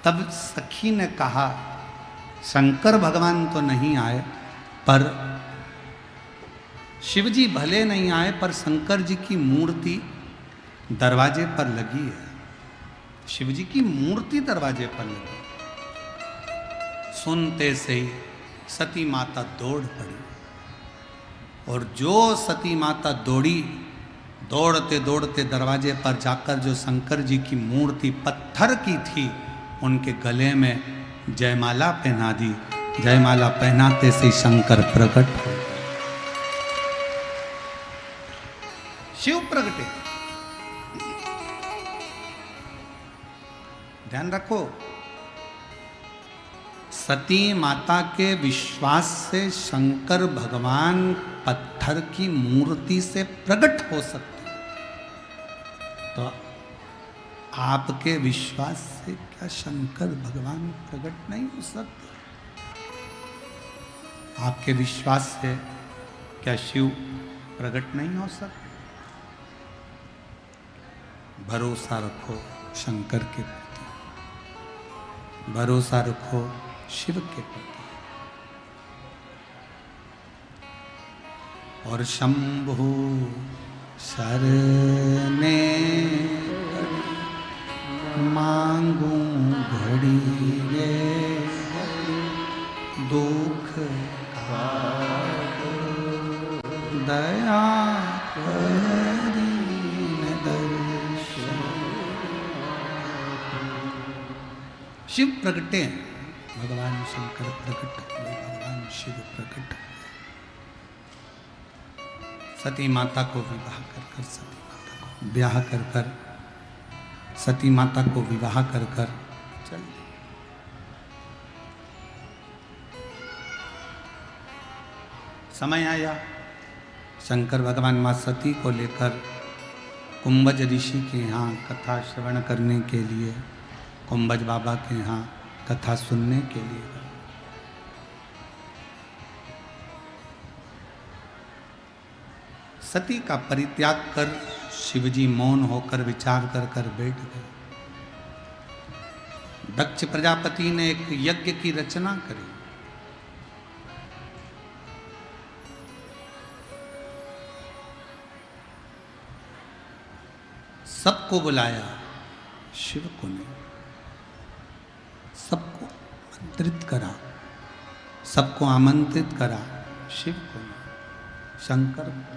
तब सखी ने कहा, शंकर भगवान तो नहीं आए, पर शिव जी भले नहीं आए, पर शंकर जी की मूर्ति दरवाजे पर लगी है। शिव जी की मूर्ति दरवाजे पर लगी। सुनते से ही सती माता दौड़ पड़ी, और जो सती माता दौड़ी, दौड़ते दौड़ते दरवाजे पर जाकर जो शंकर जी की मूर्ति पत्थर की थी, उनके गले में जयमाला पहना दी। जयमाला पहनाते से शंकर प्रकट हो गए, शिव प्रगटे। ध्यान रखो, सती माता के विश्वास से शंकर भगवान पत्थर की मूर्ति से प्रकट हो सकते, तो आपके विश्वास से क्या शंकर भगवान प्रकट नहीं हो सकते? आपके विश्वास से क्या शिव प्रकट नहीं हो सकते? भरोसा रखो शंकर के प्रति, भरोसा रखो शिव के प्रति। और शंभु शरणे मांगू घड़ी रे, दुख दया करी दर्शन। शिव प्रगटे, भगवान शंकर प्रकट, भगवान शिव प्रकट। सती माता को विवाह कर सती माता को ब्याह कर सती माता को विवाह कर चल दी। समय आया, शंकर भगवान मां सती को लेकर कुंभज ऋषि के यहाँ कथा श्रवण करने के लिए, कुंभज बाबा के यहाँ कथा सुनने के लिए। सती का परित्याग कर शिवजी मौन होकर विचार कर बैठ गए। दक्ष प्रजापति ने एक यज्ञ की रचना करी। सबको बुलाया, शिव को नहीं। सबको आमंत्रित करा, सबको आमंत्रित करा, शिव को नहीं, शंकर को।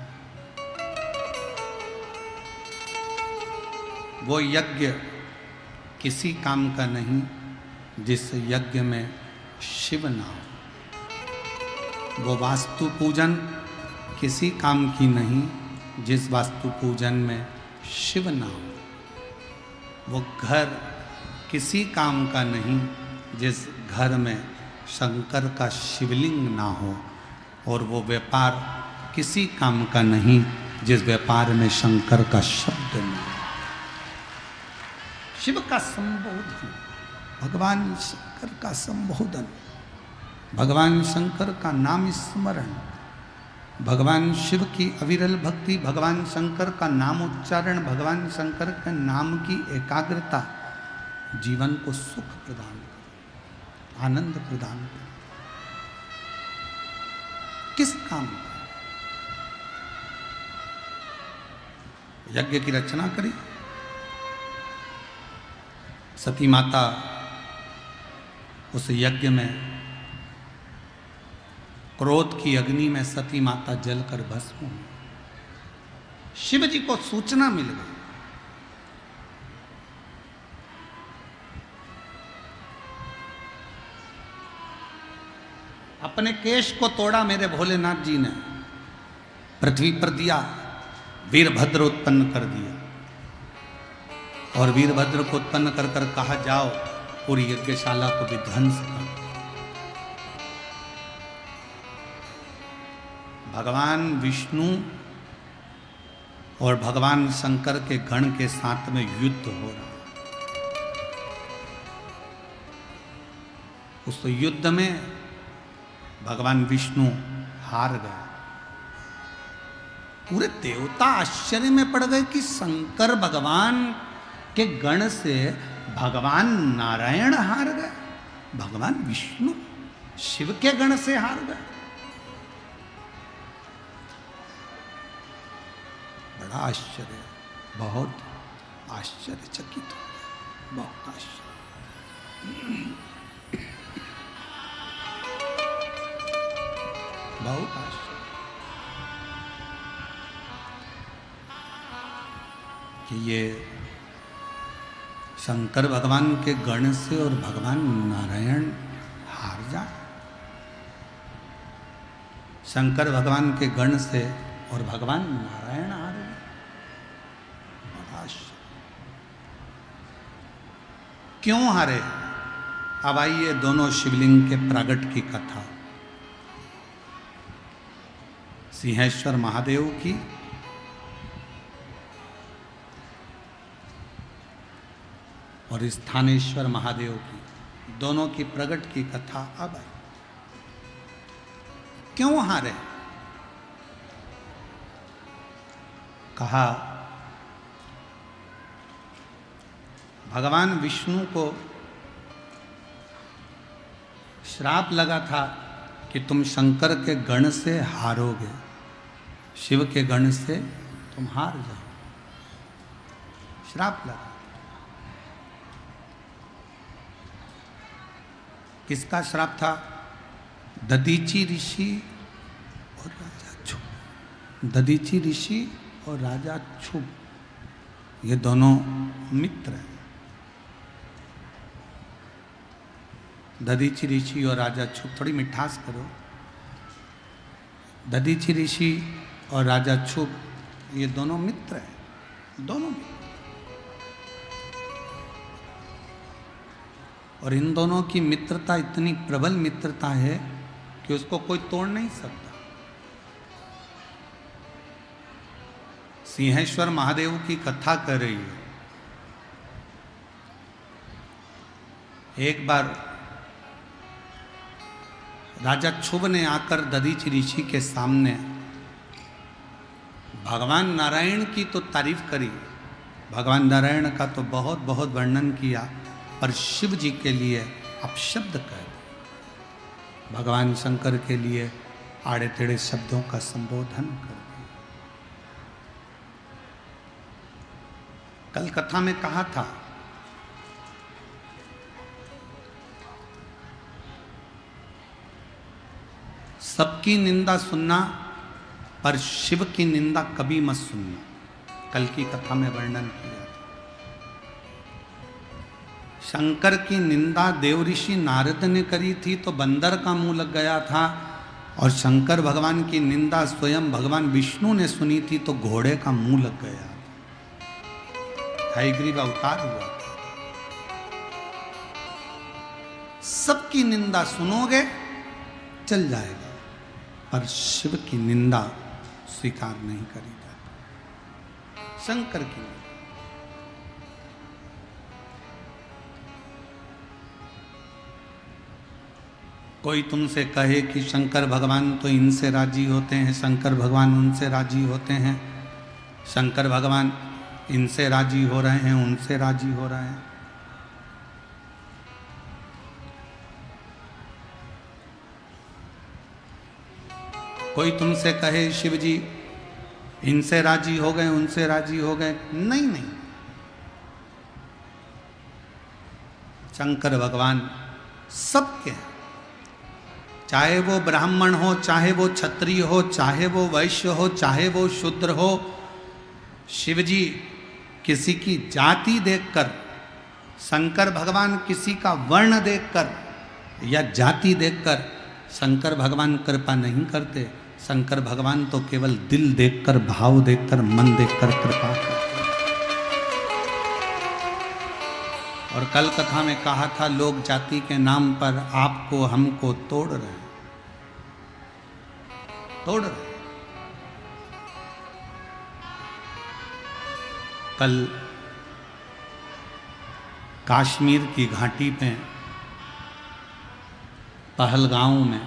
वो यज्ञ किसी काम का नहीं जिस यज्ञ में शिव ना हो। वो वास्तु पूजन किसी काम की नहीं जिस वास्तु पूजन में शिव ना हो। वो घर किसी काम का नहीं जिस घर में शंकर का शिवलिंग ना हो। और वो व्यापार किसी काम का नहीं जिस व्यापार में शंकर का शब्द नहीं। शिव का संबोधन, भगवान शंकर का संबोधन, भगवान शंकर का नाम स्मरण, भगवान शिव की अविरल भक्ति, भगवान शंकर का नाम उच्चारण, भगवान शंकर के नाम की एकाग्रता जीवन को सुख प्रदान करे, आनंद प्रदान करे। किस काम का? यज्ञ की रचना करी, सती माता उस यज्ञ में, क्रोध की अग्नि में सती माता जलकर भस्म हुई। शिव जी को सूचना मिल गई, अपने केश को तोड़ा मेरे भोलेनाथ जी ने, पृथ्वी पर दिया, वीरभद्र उत्पन्न कर दिया और वीरभद्र को उत्पन्न कर कर कहा जाओ पूरी यज्ञशाला को विध्वंस कर। भगवान विष्णु और भगवान शंकर के गण के साथ में युद्ध हो रहा। उस युद्ध में भगवान विष्णु हार गए। पूरे देवता आश्चर्य में पड़ गए कि शंकर भगवान के गण से भगवान नारायण हार गए, भगवान विष्णु शिव के गण से हार गए। बड़ा आश्चर्य, बहुत आश्चर्यचकित हो गए, बहुत आश्चर्य, बहुत आश्चर्य कि ये शंकर भगवान के गण से और भगवान नारायण हार जाए। शंकर भगवान के गण से और भगवान नारायण हार गए। बड़ा आश्चर्य। क्यों हारे? अब आइए दोनों शिवलिंग के प्रगट की कथा। सिंहेश्वर महादेव की और स्थानेश्वर महादेव की, दोनों की प्रगट की कथा अब आई। क्यों हारे? कहा भगवान विष्णु को श्राप लगा था कि तुम शंकर के गण से हारोगे, शिव के गण से तुम हार जाओ, श्राप लगा। किसका श्राप था? दधीची ऋषि और राजा क्षुभ। दधीची ऋषि और राजा क्षुभ, ये दोनों मित्र हैं। दधीची ऋषि और राजा क्षुभ, थोड़ी मिठास करो। दधीची ऋषि और राजा क्षुभ ये दोनों मित्र हैं, दोनों मित्र। और इन दोनों की मित्रता इतनी प्रबल मित्रता है कि उसको कोई तोड़ नहीं सकता। सिंहेश्वर महादेव की कथा कर रही है। एक बार राजा क्षुभ ने आकर दधीची ऋषि के सामने भगवान नारायण की तो तारीफ करी, भगवान नारायण का तो बहुत बहुत वर्णन किया, पर शिव जी के लिए अपशब्द कह दिए, भगवान शंकर के लिए आड़े टेढ़े शब्दों का संबोधन कर दिया। कल कथा में कहा था सबकी निंदा सुनना पर शिव की निंदा कभी मत सुनना। कल की कथा में वर्णन किया। शंकर की निंदा देवऋषि नारद ने करी थी तो बंदर का मुंह लग गया था, और शंकर भगवान की निंदा स्वयं भगवान विष्णु ने सुनी थी तो घोड़े का मुंह लग गया। हयग्रीव अवतार हुआ था। सबकी निंदा सुनोगे चल जाएगा, पर शिव की निंदा स्वीकार नहीं करी जाती। शंकर की लीला। कोई तुमसे कहे कि शंकर भगवान तो इनसे राजी होते हैं, शंकर भगवान उनसे राजी होते हैं, शंकर भगवान इनसे राजी हो रहे हैं, उनसे राजी हो रहे हैं। कोई तुमसे कहे शिव जी इनसे राजी हो गए, उनसे राजी हो गए, नहीं नहीं, शंकर भगवान सबके हैं। चाहे वो ब्राह्मण हो, चाहे वो क्षत्रिय हो, चाहे वो वैश्य हो, चाहे वो शूद्र हो, शिव जी किसी की जाति देखकर, शंकर भगवान किसी का वर्ण देखकर या जाति देखकर शंकर भगवान कृपा नहीं करते। शंकर भगवान तो केवल दिल देखकर, भाव देखकर, मन देखकर कृपा करते। और कल कथा में कहा था, लोग जाति के नाम पर आपको हमको तोड़ रहे हैं, तोड़ रहे हैं। कल कश्मीर की घाटी में पहलगांव में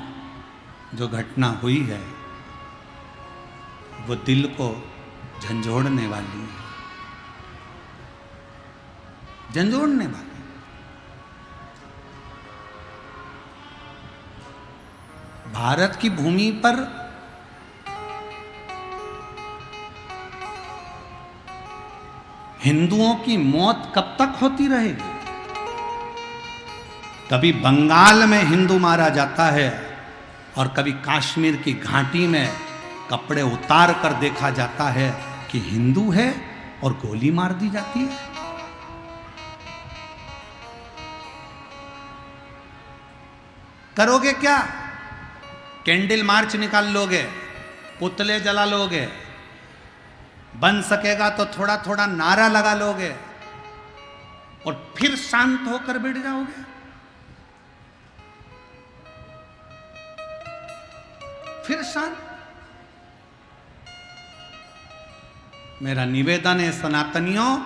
जो घटना हुई है वो दिल को झंझोड़ने वाली है, झंझोड़ने वाली। भारत की भूमि पर हिंदुओं की मौत कब तक होती रहेगी? कभी बंगाल में हिंदू मारा जाता है और कभी कश्मीर की घाटी में कपड़े उतार कर देखा जाता है कि हिंदू है और गोली मार दी जाती है। करोगे क्या? कैंडल मार्च निकाल लोगे, पुतले जला लोगे, बन सकेगा तो थोड़ा थोड़ा नारा लगा लोगे और फिर शांत होकर बैठ जाओगे? फिर शांत? मेरा निवेदन है सनातनियों,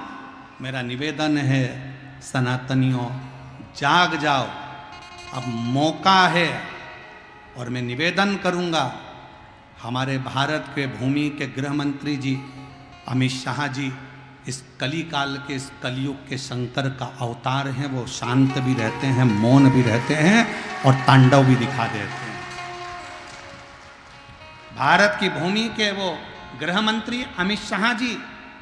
मेरा निवेदन है सनातनियों, जाग जाओ, अब मौका है। और मैं निवेदन करूंगा, हमारे भारत के भूमि के गृह मंत्री जी अमित शाह जी इस कली काल के, इस कलयुग के शंकर का अवतार हैं। वो शांत भी रहते हैं, मौन भी रहते हैं और तांडव भी दिखा देते हैं। भारत की भूमि के वो गृह मंत्री अमित शाह जी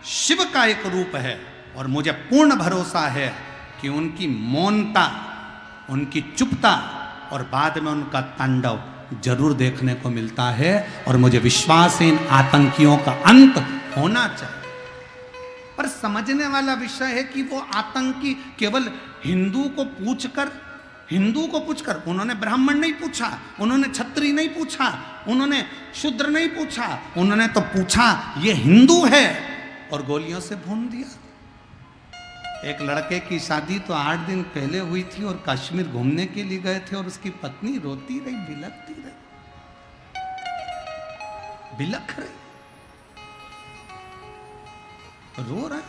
शिव का एक रूप है और मुझे पूर्ण भरोसा है कि उनकी मौनता, उनकी चुपता और बाद में उनका तांडव जरूर देखने को मिलता है। और मुझे विश्वास है इन आतंकियों का अंत होना चाहिए। पर समझने वाला विषय है कि वो आतंकी केवल हिंदू को पूछकर, उन्होंने ब्राह्मण नहीं पूछा, उन्होंने क्षत्रिय नहीं पूछा, उन्होंने शूद्र नहीं पूछा, उन्होंने तो पूछा ये हिंदू है और गोलियों से भून दिया। एक लड़के की शादी तो 8 दिन पहले हुई थी और कश्मीर घूमने के लिए गए थे और उसकी पत्नी रोती रही, बिलखती रही, बिलख रही, रो रहा है।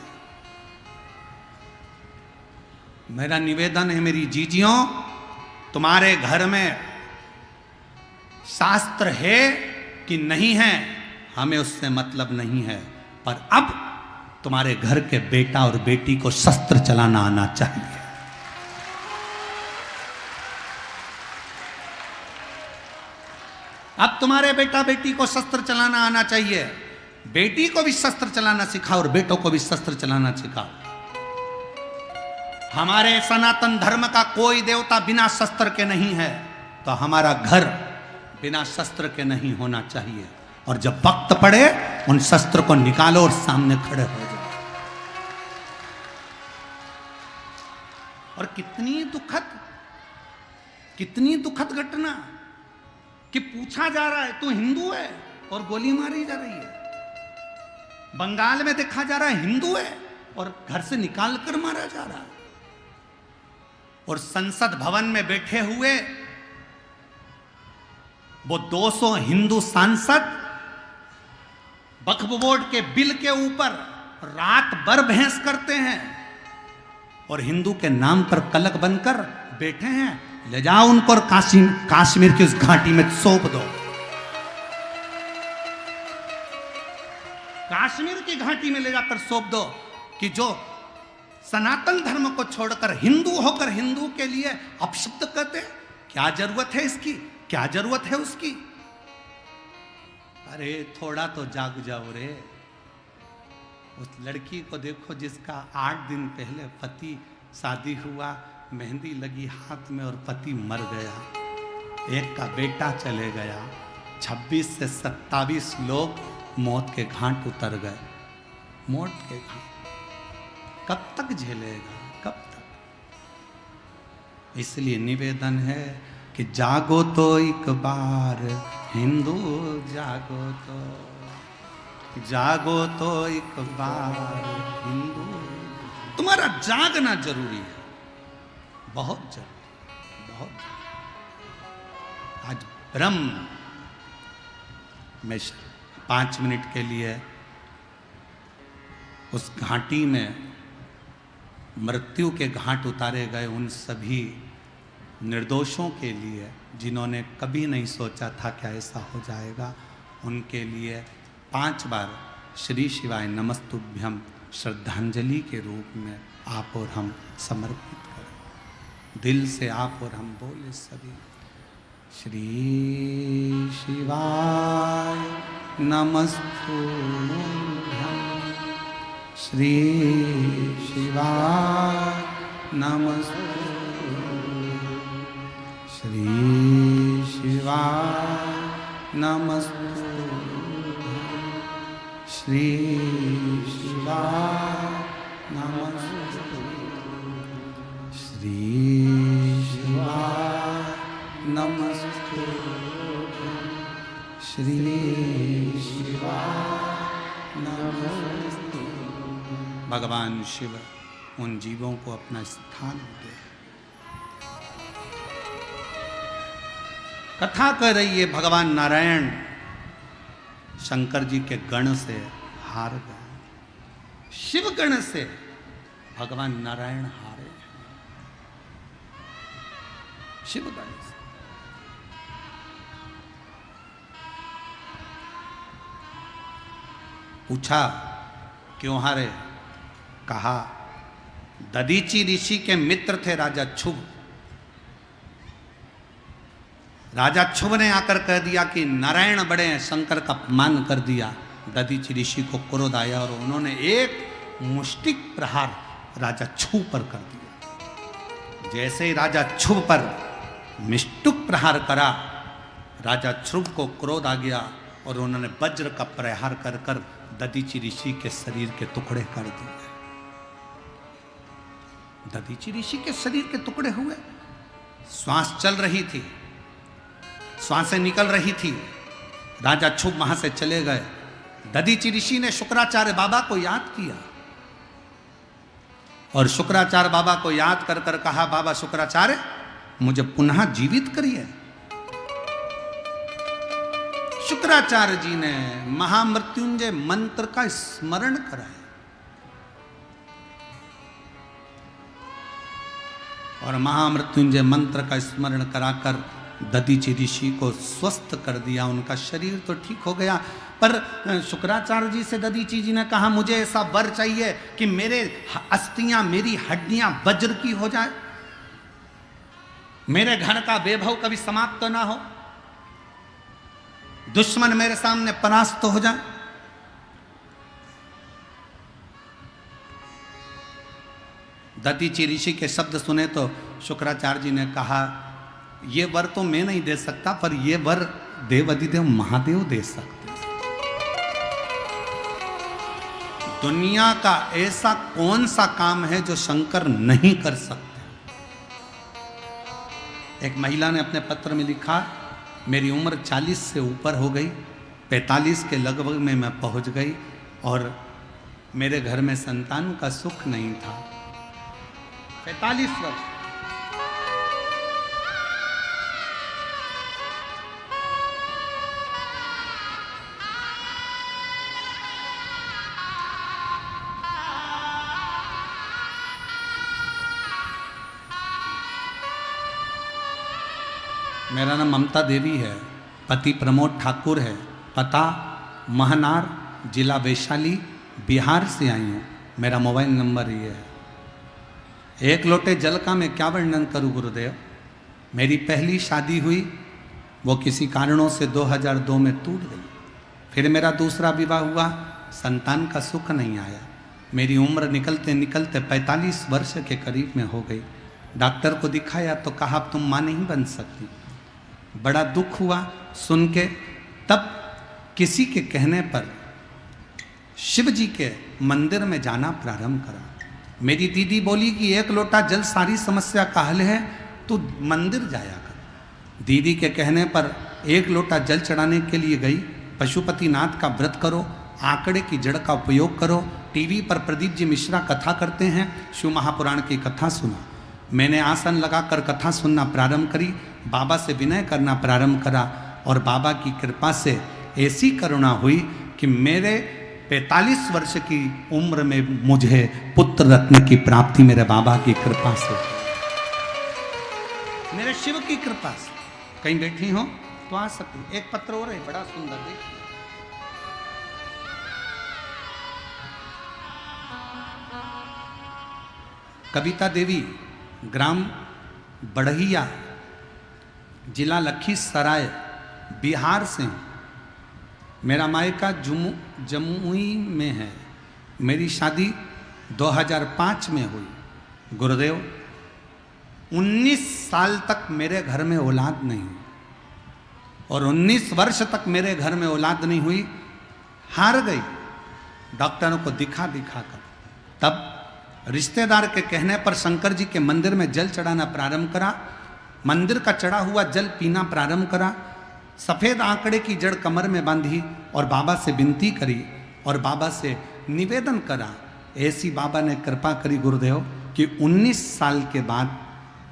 मेरा निवेदन है मेरी जीजियों, तुम्हारे घर में शास्त्र है कि नहीं है हमें उससे मतलब नहीं है, पर अब तुम्हारे घर के बेटा और बेटी को शस्त्र चलाना आना चाहिए। अब तुम्हारे बेटा बेटी को शस्त्र चलाना आना चाहिए। बेटी को भी शस्त्र चलाना सिखाओ और बेटों को भी शस्त्र चलाना सिखाओ। हमारे सनातन धर्म का कोई देवता बिना शस्त्र के नहीं है, तो हमारा घर बिना शस्त्र के नहीं होना चाहिए। और जब वक्त पड़े उन शस्त्र को निकालो और सामने खड़े हो जाओ। और कितनी दुखद घटना कि पूछा जा रहा है तू हिंदू है और गोली मारी जा रही है। बंगाल में देखा जा रहा है हिंदू है और घर से निकाल कर मारा जा रहा है। और संसद भवन में बैठे हुए वो 200 हिंदू सांसद वक्फ बोर्ड के बिल के ऊपर रात भर बहस करते हैं और हिंदू के नाम पर कलक बनकर बैठे हैं। ले जाओ उनको और काश्मीर की उस घाटी में सौंप दो। कश्मीर की घाटी में ले जाकर सौंप दो कि जो सनातन धर्म को छोड़कर हिंदू होकर हिंदू के लिए अपशब्द कहते, क्या जरूरत है इसकी, क्या जरूरत है उसकी। अरे थोड़ा तो जाग जाओ रे। उस लड़की को देखो जिसका 8 दिन पहले पति शादी हुआ, मेहंदी लगी हाथ में और पति मर गया, एक का बेटा चले गया, 26 से 27 लोग मौत के घाट उतर गए। मौत के घाट कब तक झेलेगा, कब तक। इसलिए निवेदन है कि जागो तो एक बार हिंदू, जागो तो एक बार हिंदू। तुम्हारा जागना जरूरी है, बहुत जरूरी, बहुत जरूरी। आज ब्रह्म में 5 मिनट के लिए उस घाटी में मृत्यु के घाट उतारे गए उन सभी निर्दोषों के लिए जिन्होंने कभी नहीं सोचा था कि ऐसा हो जाएगा, उनके लिए 5 बार श्री शिवाय नमस्तुभ्यम श्रद्धांजलि के रूप में आप और हम समर्पित करें। दिल से आप और हम बोले सभी, श्री शिवाय नमस्तुभ्यम, श्री शिवाय नमस्तुभ्यम, श्री शिवाय नमस्तुभ्यम, श्री शिवाय नमस्तुभ्यम, श्री शिवाय नमस्तुभ्यम, श्री शिवाय नमस्तुभ्यम। भगवान शिव उन जीवों को अपना स्थान दे। कथा कर रही है भगवान नारायण शंकर जी के गण से हार गए, शिव गण से भगवान नारायण हारे, शिव गण से। पूछा क्यों हारे? कहा दधीचि ऋषि के मित्र थे राजा क्षुभ। राजा क्षुभ ने आकर कह दिया कि नारायण बड़े हैं, शंकर का अपमान कर दिया। दधीचि ऋषि को क्रोध आया और उन्होंने एक मुष्टिक प्रहार राजा क्षुभ पर कर दिया। जैसे ही राजा क्षुभ पर मिष्टुक प्रहार करा, राजा क्षुभ को क्रोध आ गया और उन्होंने वज्र का प्रहार कर कर दधीचि ऋषि के शरीर के टुकड़े कर दिए। दधीचि ऋषि के शरीर के टुकड़े हुए। श्वास चल रही थी, श्वासें निकल रही थी। राजा क्षुभ वहां से चले गए। दधीचि ऋषि ने शुक्राचार्य बाबा को याद किया और शुक्राचार्य बाबा को याद कर कर कहा, बाबा शुक्राचार्य मुझे पुनः जीवित करिए। शुक्राचार्य जी ने महामृत्युंजय मंत्र का स्मरण कराया और महामृत्युंजय मंत्र का स्मरण कराकर दधीचि ऋषि को स्वस्थ कर दिया। उनका शरीर तो ठीक हो गया, पर शुक्राचार्य जी से दधीचि जी ने कहा, मुझे ऐसा वर चाहिए कि मेरे अस्थियां, मेरी हड्डियां वज्र की हो जाए, मेरे घर का वैभव कभी समाप्त ना हो, दुश्मन मेरे सामने परास्त हो जाए। दधीचि ऋषि के शब्द सुने तो शुक्राचार्य जी ने कहा, ये वर तो मैं नहीं दे सकता, पर ये वर देवाधिदेव महादेव दे सकते। दुनिया का ऐसा कौन सा काम है जो शंकर नहीं कर सकते? एक महिला ने अपने पत्र में लिखा, मेरी उम्र 40 से ऊपर हो गई, 45 के लगभग में मैं पहुंच गई और मेरे घर में संतान का सुख नहीं था। 45 वर्ष। मेरा नाम ममता देवी है, पति प्रमोद ठाकुर है, पता महनार, जिला वैशाली, बिहार से आई हूँ। मेरा मोबाइल नंबर ये है। एक लोटे जल का मैं क्या वर्णन करूँ गुरुदेव। मेरी पहली शादी हुई, वो किसी कारणों से 2002 में टूट गई। फिर मेरा दूसरा विवाह हुआ, संतान का सुख नहीं आया। मेरी उम्र निकलते निकलते 45 वर्ष के करीब में हो गई। डॉक्टर को दिखाया तो कहा तुम माँ नहीं बन सकती। बड़ा दुख हुआ सुन के। तब किसी के कहने पर शिव जी के मंदिर में जाना प्रारंभ करा। मेरी दीदी बोली कि एक लोटा जल सारी समस्या का हल है, तू मंदिर जाया कर। दीदी के कहने पर एक लोटा जल चढ़ाने के लिए गई। पशुपतिनाथ का व्रत करो, आंकड़े की जड़ का उपयोग करो। टीवी पर प्रदीप जी मिश्रा कथा करते हैं, शिव महापुराण की कथा सुना। मैंने आसन लगाकर कथा सुनना प्रारंभ करी, बाबा से विनय करना प्रारंभ करा और बाबा की कृपा से ऐसी करुणा हुई कि मेरे 45 वर्ष की उम्र में मुझे पुत्र रत्न की प्राप्ति मेरे बाबा की कृपा से, मेरे शिव की कृपा से। कहीं बैठी हो तो आ सकती। एक पत्र और है बड़ा सुंदर, देखिए। कविता देवी, ग्राम बढ़िया, जिला लखीसराय, बिहार से हूँ। मेरा मायका जमुई में है। मेरी शादी 2005 में हुई। गुरुदेव 19 साल तक मेरे घर में औलाद नहीं हुई और 19 वर्ष तक मेरे घर में औलाद नहीं हुई। हार गई डॉक्टरों को दिखा दिखा कर। तब रिश्तेदार के कहने पर शंकर जी के मंदिर में जल चढ़ाना प्रारंभ करा। मंदिर का चढ़ा हुआ जल पीना प्रारंभ करा। सफ़ेद आंकड़े की जड़ कमर में बांधी और बाबा से विनती करी और बाबा से निवेदन करा। ऐसी बाबा ने कृपा करी गुरुदेव कि 19 साल के बाद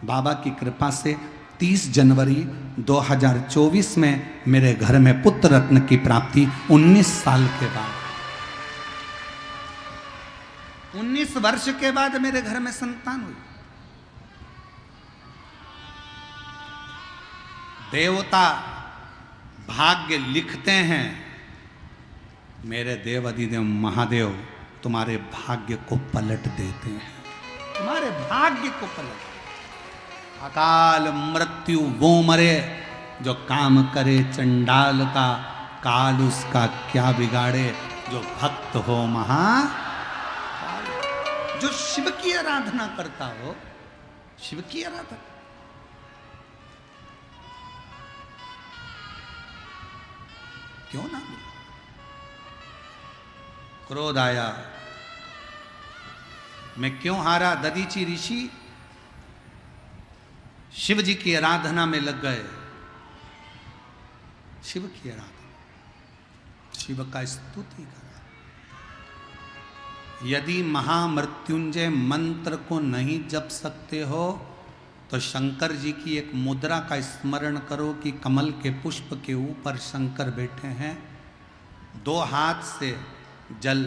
बाबा की कृपा से 30 जनवरी 2024 में मेरे घर में पुत्र रत्न की प्राप्ति। 19 साल के बाद, 19 वर्ष के बाद मेरे घर में संतान हुई। देवता भाग्य लिखते हैं, मेरे देव अधिदेव महादेव तुम्हारे भाग्य को पलट देते हैं, तुम्हारे भाग्य को पलट। अकाल मृत्यु वो मरे जो काम करे चंडाल का, काल उसका क्या बिगाड़े जो भक्त हो महा। जो शिव की आराधना करता हो, शिव की आराधना, क्यों ना मिले। क्रोध आया, मैं क्यों हारा। दधीची ऋषि शिव जी की आराधना में लग गए। शिव की आराधना, शिव का स्तुति करा। यदि महामृत्युंजय मंत्र को नहीं जप सकते हो तो शंकर जी की एक मुद्रा का स्मरण करो कि कमल के पुष्प के ऊपर शंकर बैठे हैं। 2 हाथ से जल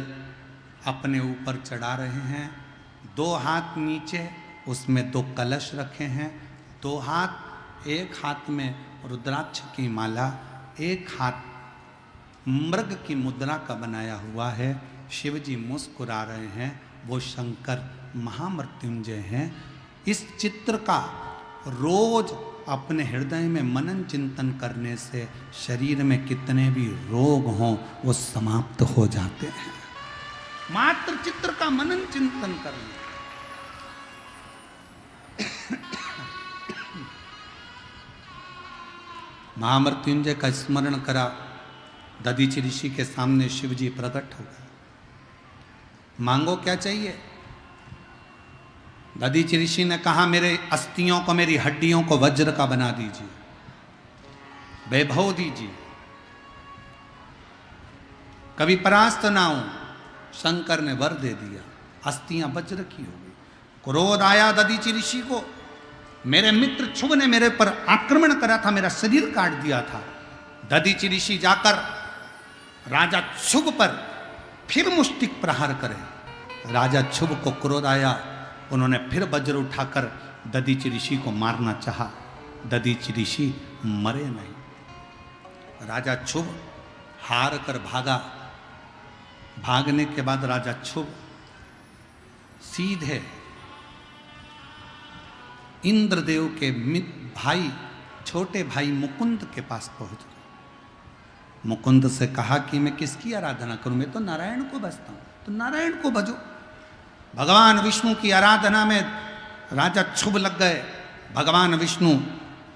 अपने ऊपर चढ़ा रहे हैं। 2 हाथ नीचे, उसमें 2 कलश रखे हैं। 2 हाथ, एक हाथ में रुद्राक्ष की माला, एक हाथ मृग की मुद्रा का बनाया हुआ है। शिव जी मुस्कुरा रहे हैं, वो शंकर महामृत्युंजय हैं। इस चित्र का रोज अपने हृदय में मनन चिंतन करने से शरीर में कितने भी रोग हों वो समाप्त हो जाते हैं। मात्र चित्र का मनन चिंतन करने। महामृत्युंजय का स्मरण करा। दधीचि ऋषि के सामने शिव जी प्रकट हो गए। मांगो क्या चाहिए। दधीचि ऋषि ने कहा मेरे अस्थियों को, मेरी हड्डियों को वज्र का बना दीजिए, वैभव दीजिए, कभी परास्त ना हो। शंकर ने वर दे दिया, अस्थियां वज्र की हो गई। क्रोध आया दधीचि ऋषि को, मेरे मित्र क्षुभ ने मेरे पर आक्रमण करा था, मेरा शरीर काट दिया था। दधीचि ऋषि जाकर राजा क्षुभ पर फिर मुष्टिक प्रहार करे। राजा क्षुभ को क्रोध आया, उन्होंने फिर वज्र उठाकर दधीचि ऋषि को मारना चाहा। दधीचि ऋषि मरे नहीं। राजा क्षुभ हार कर भागा। भागने के बाद राजा क्षुभ सीधे इंद्रदेव के भाई, छोटे भाई मुकुंद के पास पहुंच गए। मुकुंद से कहा कि मैं किसकी आराधना करूं, मैं तो नारायण को भजता हूं, तो नारायण को भजो। भगवान विष्णु की आराधना में राजा क्षुभ लग गए। भगवान विष्णु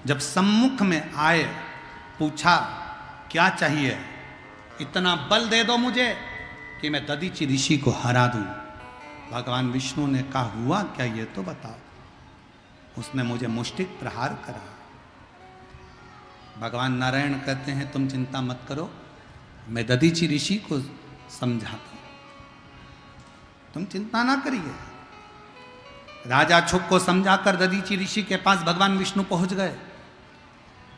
जब सम्मुख में आए, पूछा क्या चाहिए, इतना बल दे दो मुझे कि मैं दधीचि ऋषि को हरा दूं। भगवान विष्णु ने कहा हुआ क्या ये तो बताओ। उसने मुझे मुष्टिक प्रहार करा। भगवान नारायण कहते हैं तुम चिंता मत करो, मैं दधीचि ऋषि को समझाता हूं, तुम चिंता ना करिए। राजा क्षुभ को समझाकर दधीचि ऋषि के पास भगवान विष्णु पहुंच गए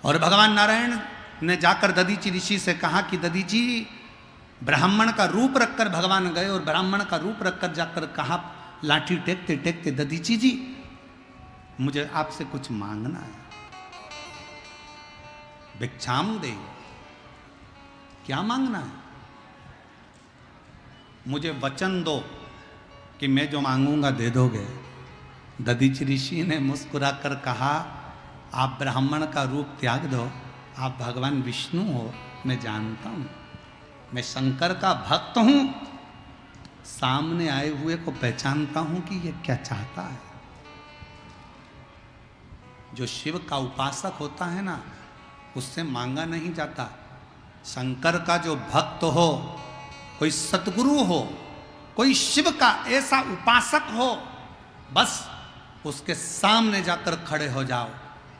और भगवान नारायण ने जाकर दधीचि ऋषि से कहा कि दधीचि, ब्राह्मण का रूप रखकर भगवान गए और ब्राह्मण का रूप रखकर जाकर कहा लाठी टेकते टेकते, दधीचि जी मुझे आपसे कुछ मांगना है, भिक्षाम दे। क्या मांगना है? मुझे वचन दो कि मैं जो मांगूंगा दे दोगे। दधीचि ऋषि ने मुस्कुराकर कहा आप ब्राह्मण का रूप त्याग दो, आप भगवान विष्णु हो, मैं जानता हूं, मैं शंकर का भक्त हूं, सामने आए हुए को पहचानता हूं कि ये क्या चाहता है। जो शिव का उपासक होता है ना, उससे मांगा नहीं जाता। शंकर का जो भक्त हो, कोई सतगुरु हो, कोई शिव का ऐसा उपासक हो, बस उसके सामने जाकर खड़े हो जाओ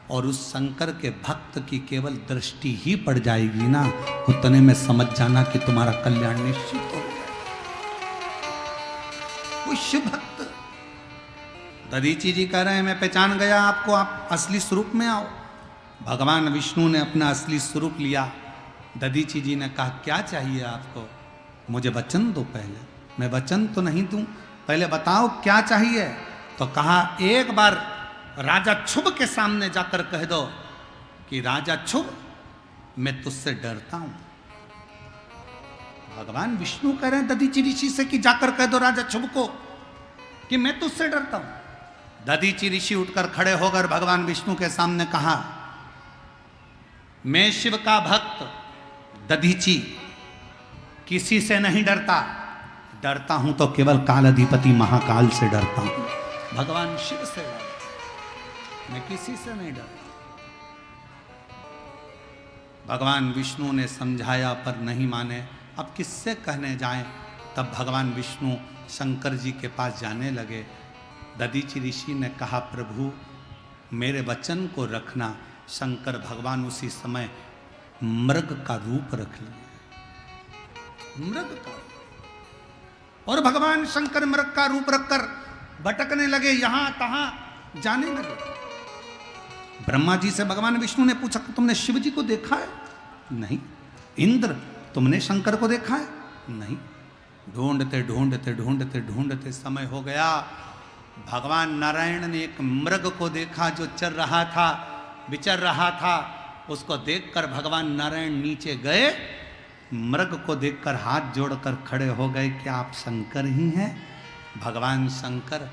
और उस शंकर के भक्त की केवल दृष्टि ही पड़ जाएगी ना, उतने में समझ जाना कि तुम्हारा कल्याण निश्चित हो गया। कोई शिव भक्त। दधीचि जी कह रहे हैं मैं पहचान गया आपको, आप असली स्वरूप में आओ। भगवान विष्णु ने अपना असली स्वरूप लिया। दधीचि जी ने कहा क्या चाहिए आपको? मुझे वचन दो पहले। मैं वचन तो नहीं दूं, पहले बताओ क्या चाहिए। तो कहा एक बार राजा क्षुभ के सामने जाकर कह दो कि राजा क्षुभ मैं तुझसे डरता हूं। भगवान विष्णु कह रहे हैं दधीचि ऋषि से कि जाकर कह दो राजा क्षुभ को कि मैं तुझसे डरता हूं। दधीचि ऋषि उठकर खड़े होकर भगवान विष्णु के सामने कहा मैं शिव का भक्त दधीचि किसी से नहीं डरता, डरता हूं तो केवल कालाधिपति महाकाल से डरता हूं। भगवान शिव से डरता, मैं किसी से नहीं डरता। भगवान विष्णु ने समझाया पर नहीं माने। अब किससे कहने जाएं? तब भगवान विष्णु शंकर जी के पास जाने लगे। दधीचि ऋषि ने कहा प्रभु मेरे वचन को रखना। शंकर भगवान उसी समय मृग का रूप रख लिए, मृग का। और भगवान शंकर मृग का रूप रखकर भटकने लगे, यहां तहां जाने लगे। ब्रह्मा जी से भगवान विष्णु ने पूछा तुमने शिव जी को देखा है? नहीं। इंद्र तुमने शंकर को देखा है? नहीं। ढूंढते ढूंढते ढूंढते ढूंढते समय हो गया। भगवान नारायण ने एक मृग को देखा जो चल रहा था, विचर रहा था। उसको देखकर भगवान नारायण नीचे गए, मृग को देखकर हाथ जोड़कर खड़े हो गए, क्या आप शंकर ही हैं? भगवान शंकर